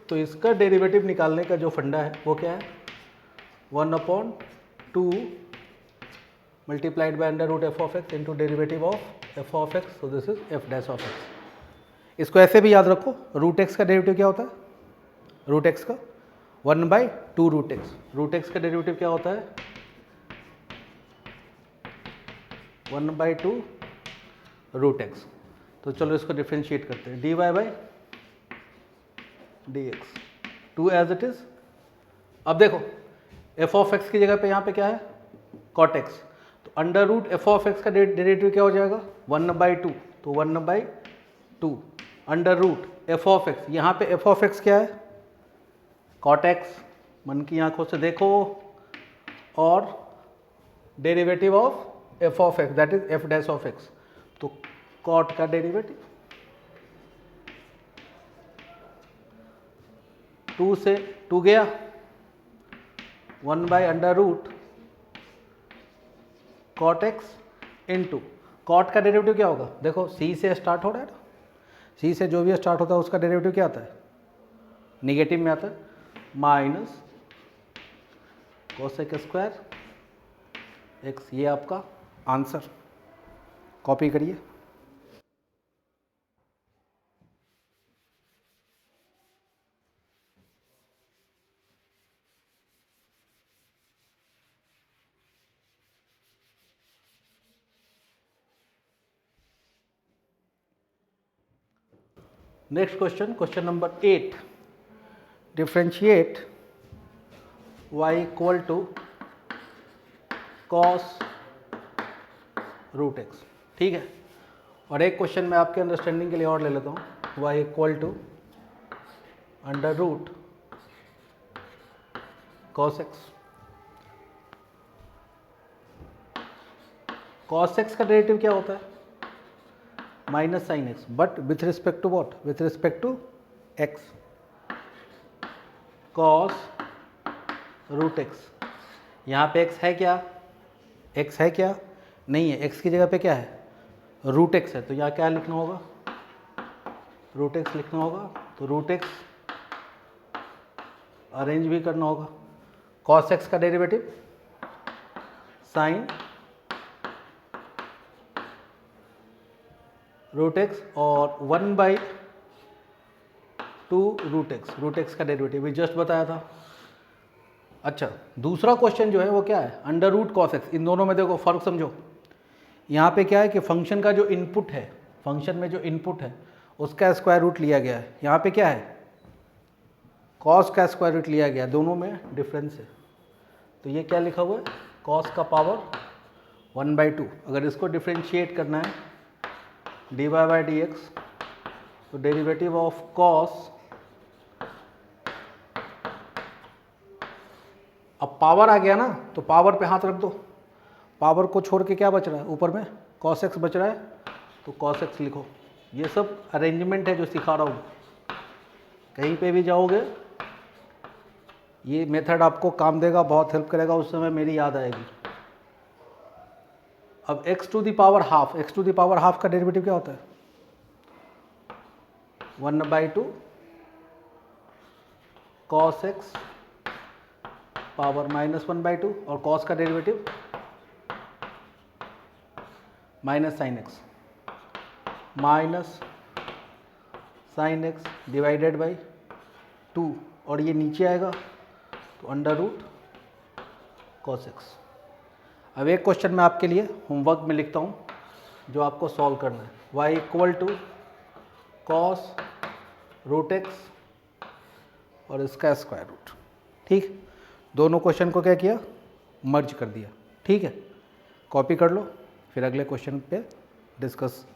तो इसका डेरिवेटिव निकालने का जो फंडा है वो क्या है 1/2 multiplied by under root f of x into derivative of f of x, so this is f dash of x. इसको ऐसे भी याद रखो, रूट एक्स का डेरिवेटिव क्या होता है, रूट एक्स का 1/2 रूट एक्स, रूट एक्स का डेरिवेटिव क्या होता है 1/2 रूट एक्स। तो चलो इसको डिफ्रेंशिएट करते हैं, dy by dx 2 as it is. अब देखो एफ ऑफ एक्स की जगह पे यहाँ पे क्या है कॉट एक्स, तो under root f of x का डेरिवेटिव क्या हो जाएगा 1/2, तो 1/2 under root f of x, यहाँ पे एफ ऑफ एक्स क्या है कॉट एक्स, मन की आंखों से देखो, और derivative of f of x that is f dash of x, तो कॉट का डेरिवेटिव 2 से 2 गया 1 by under root cot x into cot का डेरिवेटिव क्या होगा, देखो सी से स्टार्ट हो रहा है ना, सी से जो भी स्टार्ट होता है उसका डेरिवेटिव क्या आता है निगेटिव में आता है, माइनस कोसेक स्क्वायर एक्स। ये आपका आंसर, कॉपी करिए। Next question, question number 8, differentiate y equal to cos root x, ठीक है। और एक क्वेश्चन मैं आपके अंडरस्टैंडिंग के लिए और ले लेता हूँ, y equal to under root cos x. Cos x का डेरिवेटिव क्या होता है minus sine x, but with respect to what, with respect to x, cos root x. यहाँ पे एक्स है क्या, एक्स है क्या नहीं है, एक्स की जगह पे क्या है रूट एक्स है, तो यहाँ क्या लिखना होगा रूट एक्स लिखना होगा, तो रूट एक्स अरेंज भी करना होगा। cos x का डेरिवेटिव साइन रूट एक्स और 1/2 रूट एक्स का डेरिवेटिव भी जस्ट बताया था। अच्छा, दूसरा क्वेश्चन जो है वो क्या है, अंडर रूट कॉस एक्स। इन दोनों में देखो फर्क समझो। यहाँ पे क्या है कि फंक्शन का जो इनपुट है, फंक्शन में जो इनपुट है उसका स्क्वायर रूट लिया गया है। यहाँ पे क्या है, कॉस का स्क्वायर रूट लिया गया है। दोनों में डिफरेंस है, तो ये क्या लिखा हुआ है, कॉस का पावर 1/2। अगर इसको डिफ्रेंशिएट करना है dy/dx, तो डेरिवेटिव ऑफ कॉस, अब पावर आ गया ना तो पावर पे हाथ रख दो। पावर को छोड़ के क्या बच रहा है, ऊपर में cos x बच रहा है, तो cos x लिखो। ये सब अरेंजमेंट है जो सिखा रहा हूँ, कहीं पे भी जाओगे ये मेथड आपको काम देगा, बहुत हेल्प करेगा, उस समय मेरी याद आएगी। अब x to the power half, x to the power half का डेरिवेटिव क्या होता है, 1/2 cos x पावर -1/2 और cos का derivative minus sine x divided by 2, और ये नीचे आएगा तो अंडर रूट cos x। अब एक क्वेश्चन मैं आपके लिए होमवर्क में लिखता हूँ जो आपको सॉल्व करना है। y = cos रूट एक्स और इसका स्क्वायर रूट। ठीक, दोनों क्वेश्चन को क्या किया, मर्ज कर दिया। ठीक है, कॉपी कर लो, फिर अगले क्वेश्चन पे डिस्कस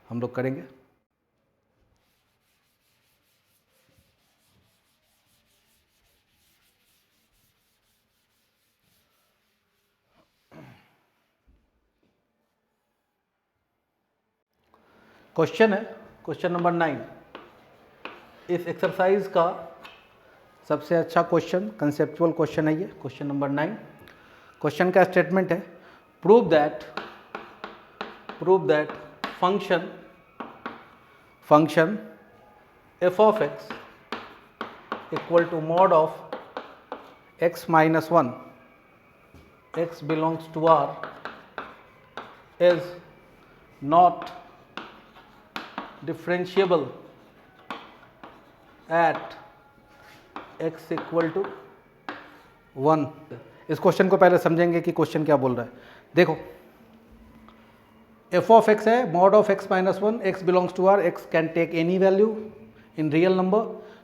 हम लोग करेंगे। क्वेश्चन है क्वेश्चन नंबर 9। इस एक्सरसाइज का सबसे अच्छा क्वेश्चन, कंसेप्चुअल क्वेश्चन है ये, क्वेश्चन नंबर 9। क्वेश्चन का स्टेटमेंट है, prove that function f of x equal to mod of x - 1 x belongs to R is not differentiable at x equal to 1। इस question को पहले समझेंगे कि क्वेश्चन क्या बोल रहा है। देखो, f of x है mod of x - 1 x belongs to R, x can take any value in real number.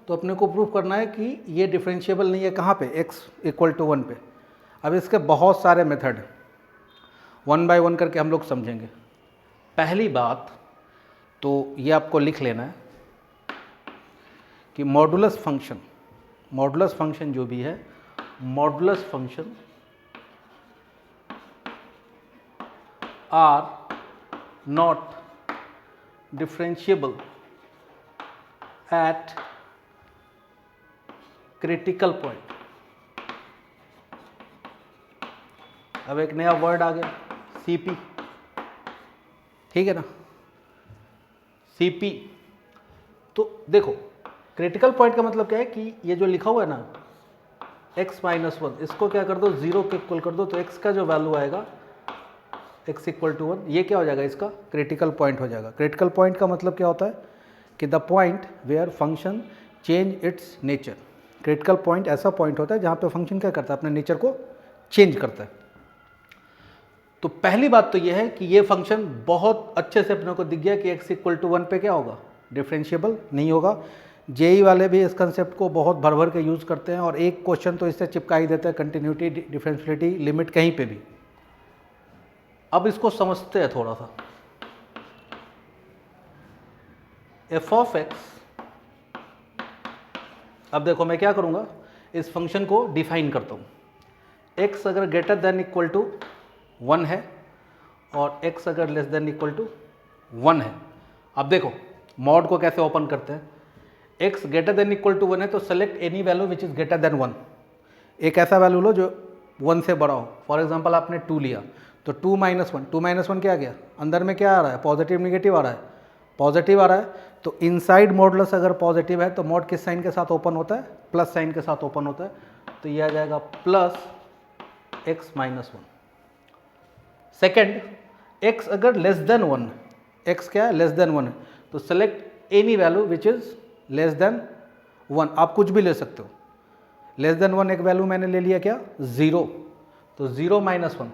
तो अपने को प्रूव करना है कि ये डिफरेंशिएबल नहीं है, कहाँ पे, x इक्वल टू 1 पे। अब इसके बहुत सारे मेथड 1 बाय 1 करके हम लोग समझेंगे। पहली बात तो ये आपको लिख लेना है कि मॉडुलस फंक्शन जो भी है, modulus function are not differentiable at critical point. अब एक नया वर्ड आ गया, CP, ठीक है ना, CP। तो देखो, क्रिटिकल पॉइंट का मतलब क्या है कि ये जो लिखा हुआ है ना x - 1, इसको क्या कर दो, 0 के इक्वल कर दो, तो x का जो वैल्यू आएगा x इक्वल टू 1, ये क्या हो जाएगा, इसका क्रिटिकल पॉइंट हो जाएगा। क्रिटिकल पॉइंट का मतलब क्या होता है कि the point where function change its nature. Critical point ऐसा पॉइंट होता है जहाँ पे फंक्शन क्या करता है, अपने नेचर को चेंज करता है। तो पहली बात तो ये है कि ये फंक्शन बहुत अच्छे से अपने को दिख गया कि x इक्वल टू 1 पे क्या होगा, डिफरेंशिएबल नहीं होगा। जेई वाले भी इस कंसेप्ट को बहुत भर भर के यूज़ करते हैं, और एक क्वेश्चन तो इससे चिपका ही देते हैं, कंटिन्यूटी, डिफरेंशियलिटी, लिमिट कहीं पे भी। अब इसको समझते हैं थोड़ा सा। f of x, अब देखो मैं क्या करूँगा, इस फंक्शन को डिफाइन करता हूँ। x अगर ग्रेटर देन इक्वल टू 1 है और x अगर लेस देन इक्वल टू 1 है। अब देखो मॉड को कैसे ओपन करते हैं, x greater than equal to 1 है तो select any value which is greater than 1। एक ऐसा वैल्यू लो जो 1 से बड़ा हो। फॉर एग्जांपल आपने 2 लिया तो 2 - 1 क्या आ गया, अंदर में क्या आ रहा है, पॉजिटिव नेगेटिव आ रहा है, पॉजिटिव आ रहा है, तो इनसाइड मॉडुलस अगर पॉजिटिव है तो मॉड किस साइन के साथ ओपन होता है, प्लस साइन के साथ ओपन होता है, तो ये आ जाएगा plus x minus 1। Second, x अगर लेस देन 1, x क्या है, लेस देन 1 है, तो select any value which is less than 1, आप कुछ भी ले सकते हो। लेस देन 1 एक वैल्यू मैंने ले लिया क्या, 0, तो 0 माइनस 1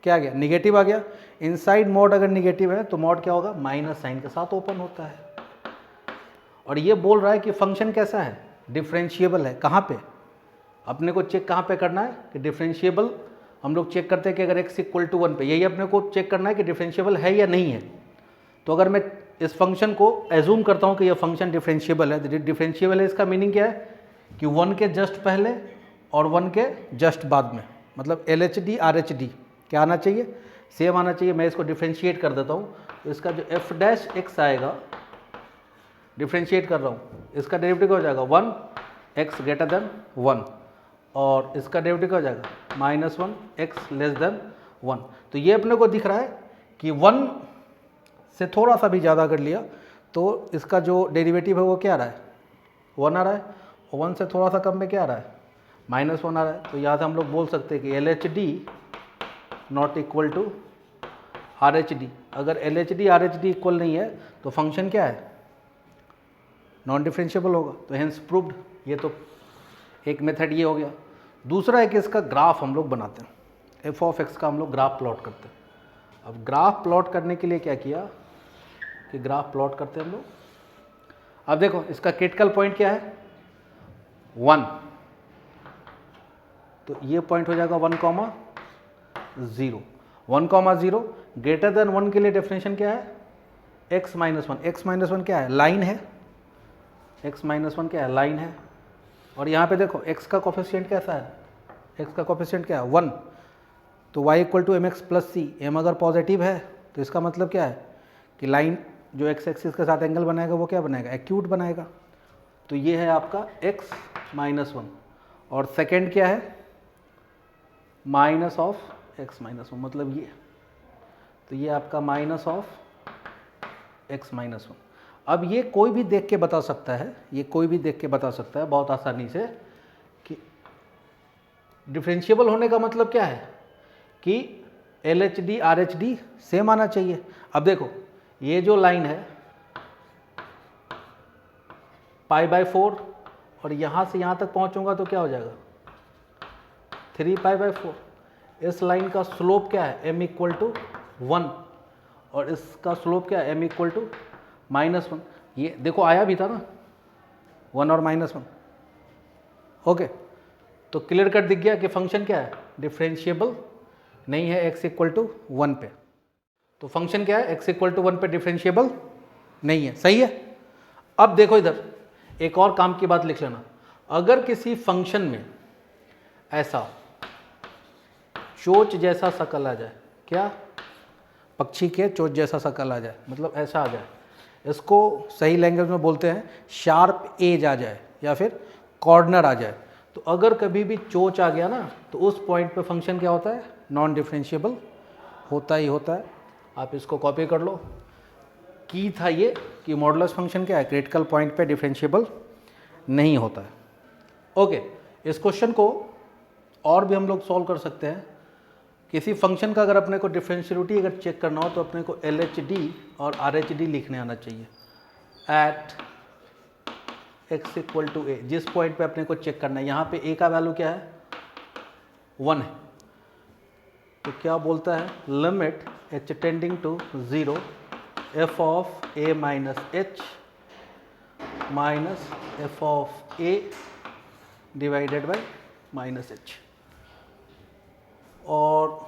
क्या आ गया, निगेटिव आ गया। इनसाइड मॉड अगर निगेटिव है तो मॉड क्या होगा, माइनस साइन के साथ ओपन होता है। और ये बोल रहा है कि फंक्शन कैसा है, डिफरेंशिएबल है। कहाँ पे अपने को चेक कहाँ पे करना है कि डिफरेंशिएबल, हम लोग चेक करते हैं कि अगर x इक्वल टू 1 पे, यही अपने को चेक करना है कि डिफरेंशिएबल है या नहीं है। तो अगर मैं इस फंक्शन को एज्यूम करता हूँ कि यह फंक्शन डिफरेंशिएबल है, डिफरेंशिएबल है इसका मीनिंग क्या है कि 1 के जस्ट पहले और 1 के जस्ट बाद में, मतलब LHD RHD क्या आना चाहिए, सेम आना चाहिए। मैं इसको डिफरेंशिएट कर देता हूँ, तो इसका जो f डैश x आएगा, डिफरेंशिएट कर रहा हूँ, इसका डेरिवेटिव हो जाएगा 1 x ग्रेटर देन 1, और इसका डेरिवेटिव हो जाएगा माइनस 1 x लेस देन 1। तो ये अपने को दिख रहा है कि 1 से थोड़ा सा भी ज़्यादा कर लिया तो इसका जो डेरिवेटिव है वो क्या आ रहा है, 1 आ रहा है, और 1 से थोड़ा सा कम में क्या आ रहा है, माइनस 1 आ रहा है। तो यहाँ से हम लोग बोल सकते हैं कि LHD not equal to RHD। अगर LHD RHD इक्वल नहीं है तो फंक्शन क्या है, नॉन डिफरेंशिएबल होगा। तो हेंस प्रूव्ड। ये तो एक मेथड ये हो गया। दूसरा है कि इसका ग्राफ हम लोग बनाते हैं, f ऑफ x का हम लोग ग्राफ प्लॉट करते हैं। अब ग्राफ प्लॉट करने के लिए क्या किया कि ग्राफ प्लॉट करते हैं हम लोग। अब देखो इसका क्रिटिकल पॉइंट क्या है, 1, तो ये पॉइंट हो जाएगा 1, 0। 1, 0 ग्रेटर देन 1 के लिए डेफिनेशन क्या है, x माइनस 1। x माइनस 1 क्या है, लाइन है, x माइनस 1 क्या है, लाइन है। और यहाँ पे देखो x का कोफिशिएंट कैसा है, x का कोफिशिएंट क्या है, 1, तो y equal to mx plus c. m अगर पॉजिटिव है तो इसका मतलब क्या है कि लाइन जो x एक्सिस के साथ एंगल बनाएगा वो क्या बनाएगा, एक्यूट बनाएगा। तो ये है आपका x माइनस 1, और सेकेंड क्या है, माइनस ऑफ x माइनस 1, मतलब ये, तो ये आपका माइनस ऑफ x माइनस 1। अब ये कोई भी देख के बता सकता है, ये कोई भी देख के बता सकता है बहुत आसानी से कि डिफरेंशिएबल होने का मतलब क्या है कि LHD RHD सेम आना चाहिए। अब देखो ये जो लाइन है π/4, और यहाँ से यहाँ तक पहुँचूंगा तो क्या हो जाएगा, 3π/4। इस लाइन का स्लोप क्या है, m इक्वल टू 1, और इसका स्लोप क्या है, m इक्वल टू -1। ये देखो आया भी था ना 1 और -1। ओके, तो क्लियर कट दिख गया कि फंक्शन क्या है, डिफरेंशिएबल नहीं है x इक्वल टू 1 पे। तो फंक्शन क्या है, x इक्वल टू 1 पे डिफरेंशिएबल नहीं है, सही है। अब देखो इधर एक और काम की बात लिख लेना, अगर किसी फंक्शन में ऐसा चोंच जैसा शकल आ जाए, क्या, पक्षी के चोंच जैसा शकल आ जाए, मतलब ऐसा आ जाए, इसको सही लैंग्वेज में बोलते हैं शार्प एज आ जाए या फिर कॉर्नर आ जाए। तो अगर कभी भी चोंच आ गया ना तो उस पॉइंट पे फंक्शन क्या होता है, नॉन डिफरेंशिएबल होता ही होता है। आप इसको कॉपी कर लो। की था ये कि मॉडुलस फंक्शन क्या है, क्रिटिकल पॉइंट पे डिफरेंशिएबल नहीं होता है। ओके, इस क्वेश्चन को और भी हम लोग सॉल्व कर सकते हैं। किसी फंक्शन का अगर अपने को डिफरेंशियलिटी अगर चेक करना हो तो अपने को LHD और RHD लिखने आना चाहिए। At x equal to a, जिस पॉइंट पे अपने को चेक करना है, यहाँ पे a का वैल्यू क्या है, 1 है, तो क्या बोलता है, limit h tending to 0 f of a minus h minus f of a divided by minus h। और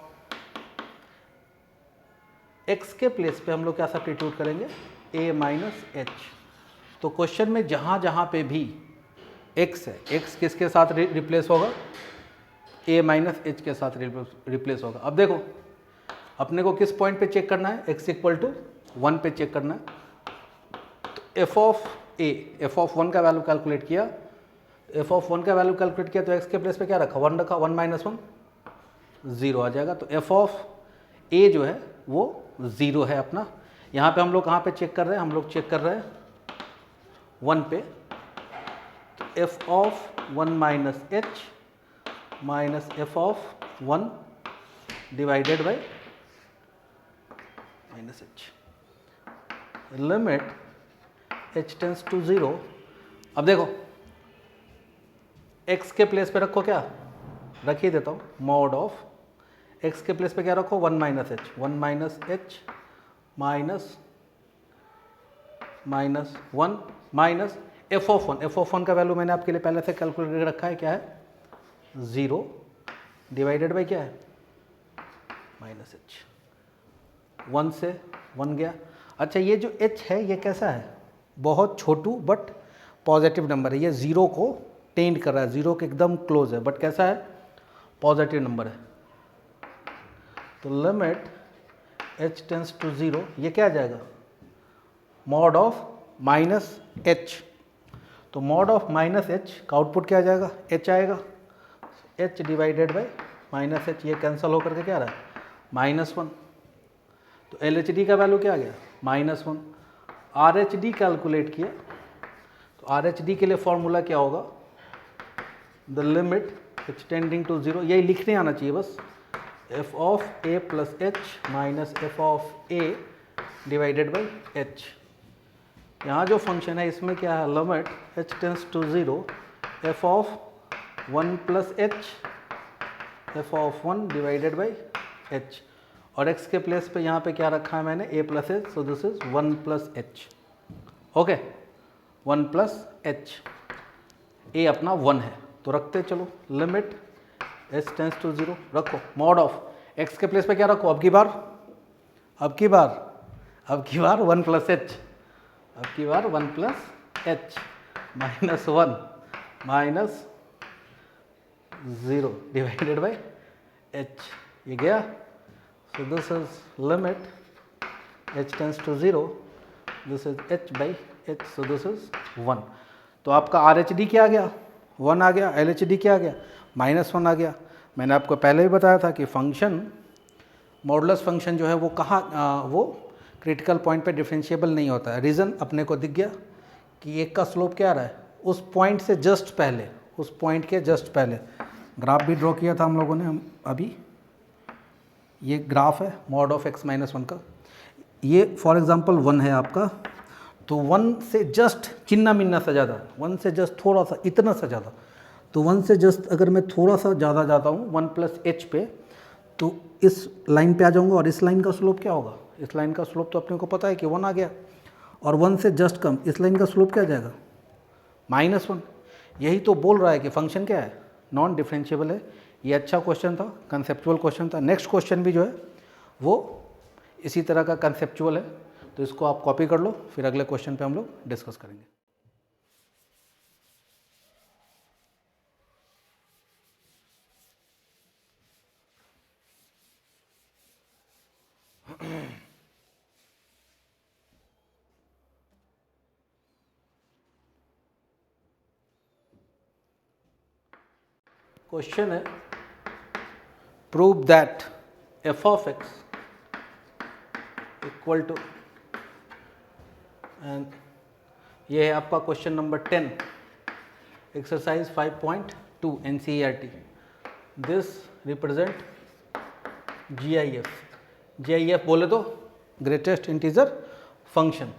x के प्लेस पे हम लोग क्या सब्स्टिट्यूट करेंगे, a माइनस h। तो क्वेश्चन में जहाँ जहाँ पे भी x है, x किसके साथ रिप्लेस होगा, a माइनस h के साथ रिप्लेस होगा। अब देखो अपने को किस पॉइंट पे चेक करना है, x इक्वल टू 1 पे चेक करना है। तो f of a, f of 1 का वैल्यू कैलकुलेट किया, f ऑफ 1 का वैल्यू कैलकुलेट किया तो x के प्लेस पे क्या रखा, 1 रखा, 1 माइनस 1 0 आ जाएगा। तो f ऑफ a जो है वो 0 है अपना, यहाँ पे हम लोग कहाँ पे चेक कर रहे हैं, हम लोग चेक कर रहे हैं 1 पे। तो f of 1 minus h minus f of 1 divided by minus h, limit h tends to 0। अब देखो x के प्लेस पे रखो, क्या रख ही देता हूँ, मॉड ऑफ x के प्लेस पे क्या रखो, 1 minus H, 1 minus h minus 1 minus f of 1। F of 1 का वैल्यू मैंने आपके लिए पहले से कैलकुलेट करके रखा है, क्या है 0 डिवाइडेड बाई क्या है माइनस एच। 1 से 1 गया। अच्छा ये जो h है ये कैसा है, बहुत छोटू बट पॉजिटिव नंबर है, ये 0 को टेंड कर रहा है, 0 के एकदम क्लोज है, बट कैसा है पॉजिटिव नंबर है। तो लिमिट h टेंस टू 0, ये क्या आ जाएगा मॉड ऑफ माइनस h। तो मॉड ऑफ माइनस h का आउटपुट क्या आ जाएगा, h आएगा, h divided by minus h, ये कैंसिल होकर के क्या आ रहा है -1। तो LHD का वैल्यू क्या आ गया -1। RHD कैलकुलेट किया, तो RHD के लिए फॉर्मूला क्या होगा, the limit h tending to 0, यही लिखने आना चाहिए बस, f of a plus h minus f of a divided by h। यहाँ जो फंक्शन है इसमें क्या है, limit h tends to 0 f of 1 plus h f of 1 divided by h, और x के प्लेस पे यहाँ पे क्या रखा है मैंने a plus h, so this is 1 plus h। Okay 1 plus h, a अपना 1 है तो रखते चलो, लिमिट h टेंस टू 0 रखो, मॉड ऑफ x के प्लेस पे क्या रखो, अब की बार 1 प्लस h, अब की बार 1 plus h minus 1 minus 0 divided by h, ये गया। So this is limit h tends to 0, this is h by h, so this is 1। तो आपका RHD क्या आ गया 1 आ गया, LHD क्या आ गया -1 आ गया। मैंने आपको पहले ही बताया था कि फंक्शन मॉडुलस फंक्शन जो है वो कहाँ वो क्रिटिकल पॉइंट पे डिफरेंशिएबल नहीं होता है। रीज़न अपने को दिख गया कि एक का स्लोप क्या आ रहा है उस पॉइंट से जस्ट पहले, उस पॉइंट के जस्ट पहले। ग्राफ भी ड्रॉ किया था हम लोगों ने, हम अभी ये ग्राफ है मॉड ऑफ x माइनस 1 का, ये फॉर एग्जांपल 1 है आपका, तो 1 से जस्ट चिन्ना मिन्ना सा ज़्यादा, 1 से जस्ट थोड़ा सा इतना सा ज़्यादा, तो 1 से जस्ट अगर मैं थोड़ा सा ज़्यादा जाता हूँ 1 प्लस h पे, तो इस लाइन पे आ जाऊँगा, और इस लाइन का स्लोप क्या होगा, इस लाइन का स्लोप तो अपने को पता है कि 1 आ गया, और 1 से जस्ट कम इस लाइन का स्लोप क्या आ जाएगा -1। यही तो बोल रहा है कि फंक्शन क्या है नॉन डिफरेंशिएबल है। ये अच्छा क्वेश्चन था, कंसेप्चुअल क्वेश्चन था। नेक्स्ट क्वेश्चन भी जो है वो इसी तरह का कंसेप्चुअल है, तो इसको आप कॉपी कर लो, फिर अगले क्वेश्चन पे हम लोग डिस्कस करेंगे। क्वेश्चन है prove that f of x equal to, and ये है आपका question number 10, exercise 5.2 NCERT। This represent GIF। GIF बोले तो greatest integer function,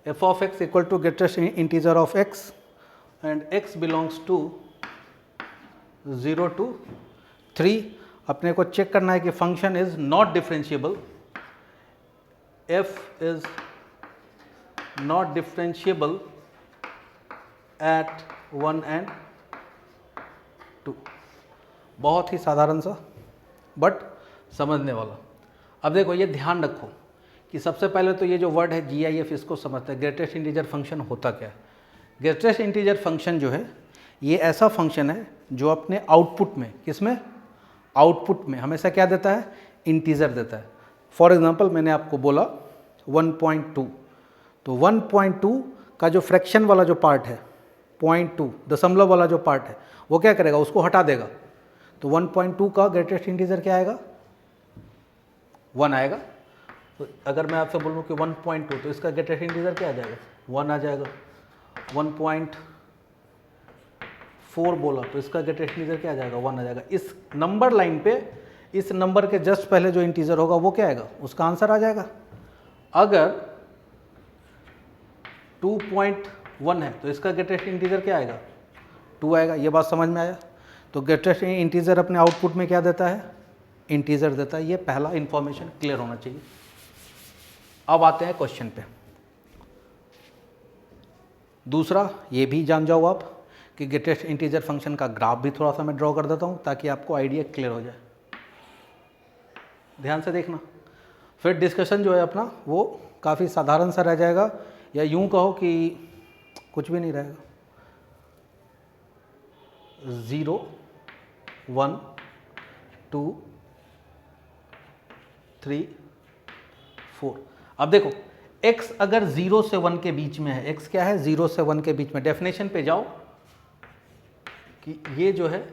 f of x equal to greatest integer of x and x belongs to 0 to 3। अपने को check करना है कि function is not differentiable, f is not differentiable at 1 and 2। बहुत ही साधारण सा बट समझने वाला। अब देखो ये ध्यान रखो कि सबसे पहले तो ये जो वर्ड है GIF, इसको समझते हैं ग्रेटेस्ट इंटीजर फंक्शन होता क्या है। ग्रेटेस्ट इंटीजर फंक्शन जो है ये ऐसा फंक्शन है जो अपने आउटपुट में, किसमें आउटपुट में हमेशा क्या देता है इंटीजर देता है। फॉर एग्जांपल मैंने आपको बोला 1.2, तो 1.2 का जो फ्रैक्शन वाला जो पार्ट है 0.2 दशमलव वाला जो पार्ट है वो क्या करेगा, उसको हटा देगा, तो 1.2 का ग्रेटेस्ट इंटीजर क्या आएगा 1 आएगा। तो अगर मैं आपसे बोलूँ कि 1.2 तो इसका ग्रेटेस्ट इंटीजर क्या आ जाएगा? 1 आ जाएगा। 1.4 बोला तो इसका ग्रेटेस्ट इंटीजर क्या आ जाएगा? 1 आ जाएगा। इस नंबर लाइन पे इस नंबर के जस्ट पहले जो इंटीजर होगा वो क्या आएगा? उसका आंसर आ जाएगा। अगर 2.1 है तो इसका ग्रेटेस्ट इंटीजर क्या आएगा? 2 आएगा। ये बात समझ में आया? तो ग्रेटेस्ट इंटीजर अपने आउटपुट में क्या देता है? इंटीजर देता है। ये पहला इंफॉर्मेशन क्लियर होना चाहिए। अब आते हैं क्वेश्चन पे। दूसरा ये भी जान जाओ आप कि ग्रेटेस्ट इंटीजर फंक्शन का ग्राफ भी थोड़ा सा मैं ड्रॉ कर देता हूँ ताकि आपको आइडिया क्लियर हो जाए। ध्यान से देखना, फिर डिस्कशन जो है अपना वो काफ़ी साधारण सा रह जाएगा, या यूं कहो कि कुछ भी नहीं रहेगा। 0 1 2 3 4। अब देखो x अगर 0 से 1 के बीच में है, x क्या है? 0 से 1 के बीच में। डेफिनेशन पे जाओ कि ये जो है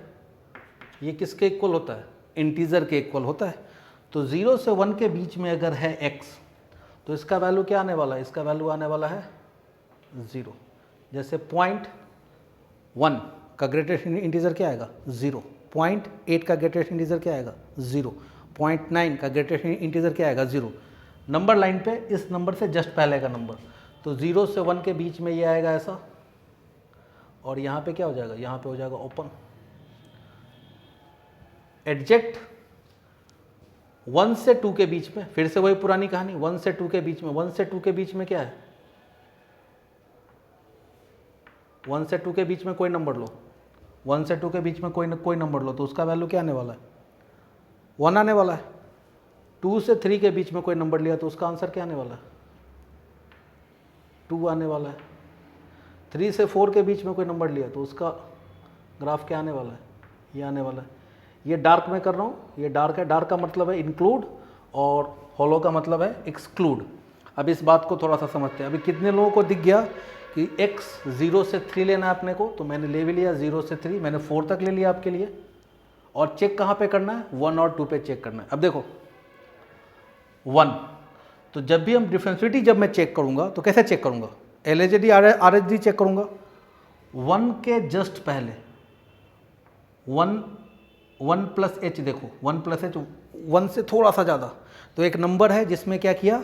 ये किसके इक्वल होता है? इंटीजर के इक्वल होता है। तो 0 से 1 के बीच में अगर है x तो इसका वैल्यू क्या आने वाला है? इसका वैल्यू आने वाला है 0। जैसे 0.1 का ग्रेटेस्ट इंटीजर क्या आएगा? 0। 0.8 का ग्रेटेस्ट इंटीजर क्या आएगा? 0। 0.9 का ग्रेटेस्ट इंटीजर क्या आएगा? 0। नंबर लाइन पे इस नंबर से जस्ट पहले का नंबर, तो 0 से 1 के बीच में ये आएगा ऐसा, और यहाँ पे क्या हो जाएगा? यहाँ पे हो जाएगा ओपन। एडजेक्ट 1 से 2 के बीच में, फिर से वही पुरानी कहानी, 1 से 2 के बीच में। 1 से 2 के बीच में क्या है? 1 से 2 के बीच में कोई नंबर लो, 1 से 2 के बीच में कोई नंबर लो, तो उसका वैल्यू क्या आने वाला है? 1 आने वाला है। 2 से 3 के बीच में कोई नंबर लिया तो उसका आंसर क्या आने वाला है? 2 आने वाला है। 3 से 4 के बीच में कोई नंबर लिया तो उसका ग्राफ क्या आने वाला है? ये आने वाला है। ये डार्क में कर रहा हूँ, ये डार्क है। डार्क का मतलब है इंक्लूड और हॉलो का मतलब है एक्सक्लूड। अब इस बात को थोड़ा सा समझते हैं। अभी कितने लोगों को दिख गया कि x 0 से 3 लेना है अपने को? तो मैंने ले भी लिया 0 से 3, मैंने 4 तक ले लिया आपके लिए। और चेक कहाँ पे करना है? 1 और 2 पे चेक करना है। अब देखो 1, तो जब भी हम डिफरेंशिएटिविटी जब मैं चेक करूँगा तो कैसे चेक करूँगा? LHD RHD चेक करूँगा। 1 के जस्ट पहले 1 प्लस एच, देखो 1 प्लस एच 1 से थोड़ा सा ज़्यादा, तो एक नंबर है जिसमें क्या किया?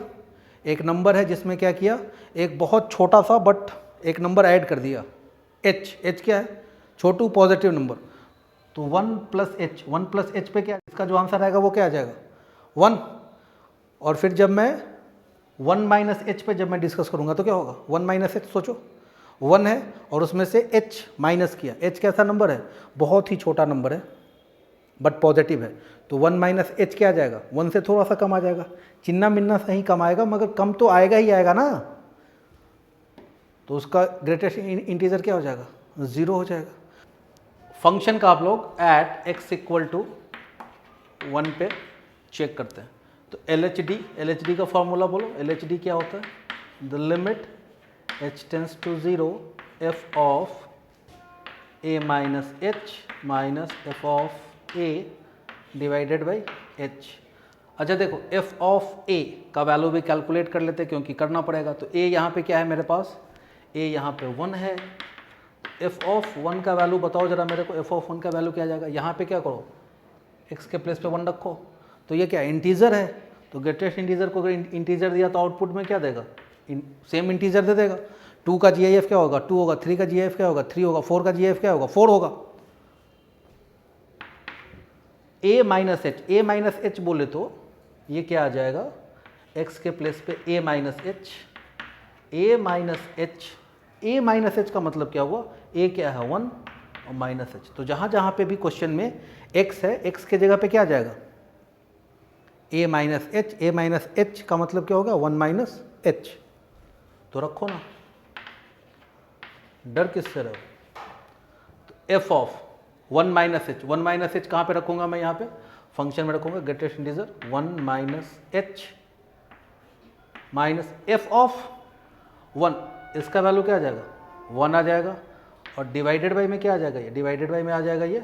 एक नंबर है जिसमें क्या किया? एक बहुत छोटा सा बट एक नंबर ऐड कर दिया, h क्या है? छोटू पॉजिटिव नंबर। तो 1 प्लस एच पे क्या, इसका जो आंसर आएगा वो क्या आ जाएगा? 1। और फिर जब मैं 1 माइनस एच पे जब मैं डिस्कस करूँगा तो क्या होगा? 1 माइनस एच, सोचो 1 है और उसमें से h माइनस किया। h कैसा नंबर है? बहुत ही छोटा नंबर है बट पॉजिटिव है, तो 1 माइनस एच क्या आ जाएगा? 1 से थोड़ा सा कम आ जाएगा। चिन्ना मिन्ना सही कम आएगा मगर कम तो आएगा ही आएगा ना। तो उसका ग्रेटेस्ट इंटीजर क्या हो जाएगा? 0 हो जाएगा। फंक्शन का आप लोग एट x इक्वल टू 1 पे चेक करते हैं। तो LHD का फॉर्मूला बोलो। LHD क्या होता है? The limit h tends to 0 f of a minus h minus f of a divided by h। अच्छा देखो f ऑफ a का वैल्यू भी कैलकुलेट कर लेते हैं क्योंकि करना पड़ेगा। तो a यहाँ पे क्या है मेरे पास? a यहाँ पे 1 है। f ऑफ 1 का वैल्यू बताओ जरा मेरे को। f ऑफ 1 का वैल्यू क्या आ जाएगा? यहाँ पे क्या करो? x के प्लेस पे 1 रखो। तो ये क्या इंटीजर है? तो ग्रेटेस्ट इंटीजर को अगर इंटीजर दिया तो आउटपुट में क्या देगा? सेम इंटीजर दे देगा। 2 का GIF क्या होगा? 2 होगा। 3 का GIF क्या होगा? 3 होगा। 4 का GIF क्या होगा? 4 होगा। a माइनस एच बोले तो ये क्या आ जाएगा? x के प्लेस पे a minus H. a minus H का मतलब क्या हुआ? a क्या है? 1 और माइनस एच। तो जहाँ जहाँ पे भी क्वेश्चन में x है, x के जगह पे क्या आ जाएगा? a माइनस एच का मतलब क्या होगा? 1 माइनस एच। तो रखो ना, डर किससे रहो? तो f ऑफ 1 माइनस एच कहाँ पे रखूँगा मैं? यहाँ पे फंक्शन में रखूँगा greatest integer 1 minus h minus f of 1। इसका वैल्यू क्या आ जाएगा? 1 आ जाएगा। और डिवाइडेड बाई में क्या आ जाएगा? ये डिवाइडेड बाई में आ जाएगा ये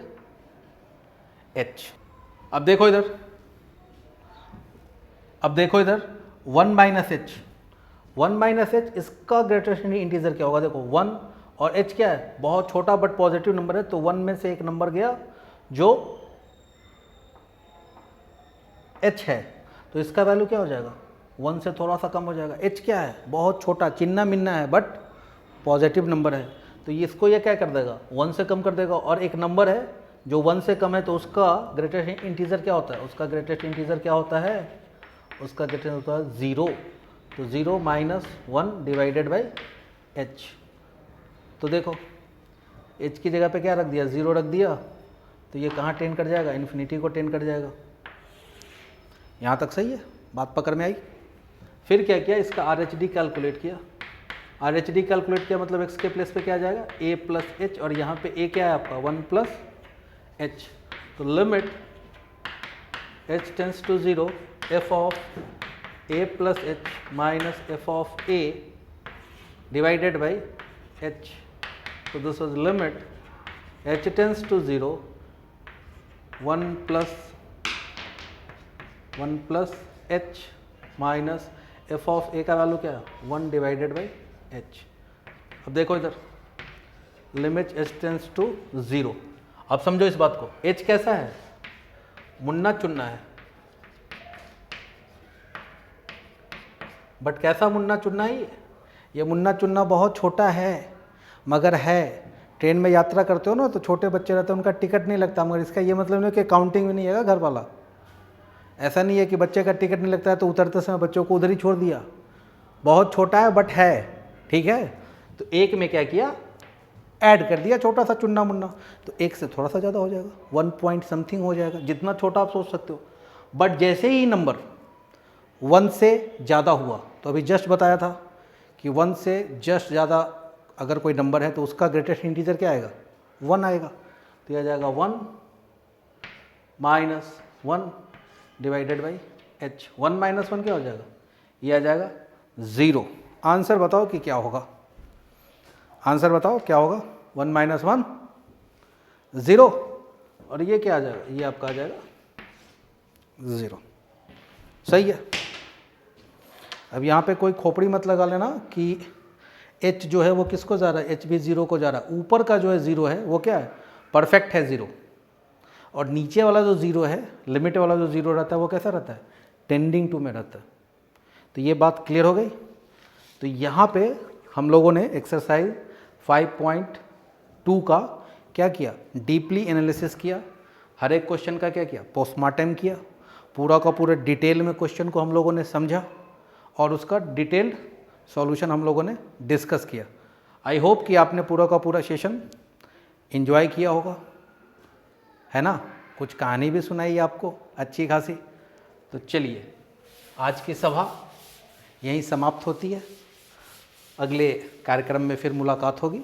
h। अब देखो इधर, 1 माइनस एच, 1 माइनस एच, इसका ग्रेटेस्ट इंटीजर क्या होगा? देखो 1 और h क्या है? बहुत छोटा बट पॉजिटिव नंबर है, तो 1 में से एक नंबर गया जो h है, तो इसका वैल्यू क्या हो जाएगा? 1 से थोड़ा सा कम हो जाएगा। h क्या है? बहुत छोटा, चिन्ना मिन्ना है बट पॉजिटिव नंबर है, तो इसको ये क्या कर देगा? 1 से कम कर देगा। और एक नंबर है जो 1 से कम है, तो उसका ग्रेटेस्ट इंटीजर क्या होता है? उसका ग्रेटेस्ट इंटीजर क्या होता है? उसका ग्रेटेस्ट होता है 0। तो 0 माइनस 1 डिवाइडेड बाई h। तो देखो h की जगह पे क्या रख दिया? 0 रख दिया, तो ये कहाँ टेंड कर जाएगा? इन्फिनिटी को टेंड कर जाएगा। यहाँ तक सही है? बात पकड़ में आई? फिर क्या किया? इसका RHD कैलकुलेट किया। RHD कैलकुलेट किया मतलब x के प्लेस पे क्या आ जाएगा? a प्लस एच, और यहाँ पे a क्या है आपका? 1 प्लस एच। तो limit h tends to 0 f of a plus h minus f of a divided by h। तो this was limit h tends to 0 1 plus h minus f of a का value क्या है? 1 divided by h। अब देखो इधर limit h tends to 0। अब समझो इस बात को, h कैसा है? मुन्ना चुन्ना है, बट कैसा मुन्ना चुन्ना है? ये मुन्ना चुन्ना बहुत छोटा है, मगर है। ट्रेन में यात्रा करते हो ना, तो छोटे बच्चे रहते हैं, उनका टिकट नहीं लगता, मगर इसका ये मतलब नहीं कि काउंटिंग में नहीं है घर वाला। ऐसा नहीं है कि बच्चे का टिकट नहीं लगता है तो उतरते समय बच्चों को उधर ही छोड़ दिया। बहुत छोटा है बट है, ठीक है। तो एक में क्या किया? ऐड कर दिया छोटा सा चुन्ना मुन्ना, तो एक से थोड़ा सा ज़्यादा हो जाएगा, 1 पॉइंट समथिंग हो जाएगा, जितना छोटा आप सोच सकते हो। बट जैसे ही नंबर 1 से ज़्यादा हुआ, तो अभी जस्ट बताया था कि 1 से जस्ट ज़्यादा अगर कोई नंबर है तो उसका ग्रेटेस्ट इंटीजर क्या आएगा? 1 आएगा। तो यह आ जाएगा 1 minus 1 divided by h। 1 minus 1 क्या हो जाएगा? ये आ जाएगा 0। आंसर बताओ कि क्या होगा? आंसर बताओ क्या होगा? 1 माइनस 1 0, और ये क्या आ जाएगा? ये आपका आ जाएगा 0। सही है। अब यहाँ पे कोई खोपड़ी मत लगा लेना कि h जो है वो किसको जा रहा है? h भी 0 को जा रहा है। ऊपर का जो है 0 है वो क्या है? परफेक्ट है 0, और नीचे वाला जो 0 है, लिमिट वाला जो 0 रहता है, वो कैसा रहता है? टेंडिंग टू में रहता है। तो ये बात क्लियर हो गई। तो यहाँ पे हम लोगों ने एक्सरसाइज 5.2 का क्या किया? डीपली एनालिसिस किया। हर एक क्वेश्चन का क्या किया? पोस्टमार्टम किया। पूरा का पूरा डिटेल में क्वेश्चन को हम लोगों ने समझा, और उसका डिटेल्ड सॉल्यूशन हम लोगों ने डिस्कस किया। आई होप कि आपने पूरा का पूरा सेशन एंजॉय किया होगा, है ना? कुछ कहानी भी सुनाई आपको अच्छी खासी। तो चलिए, आज की सभा यहीं समाप्त होती है। अगले कार्यक्रम में फिर मुलाकात होगी।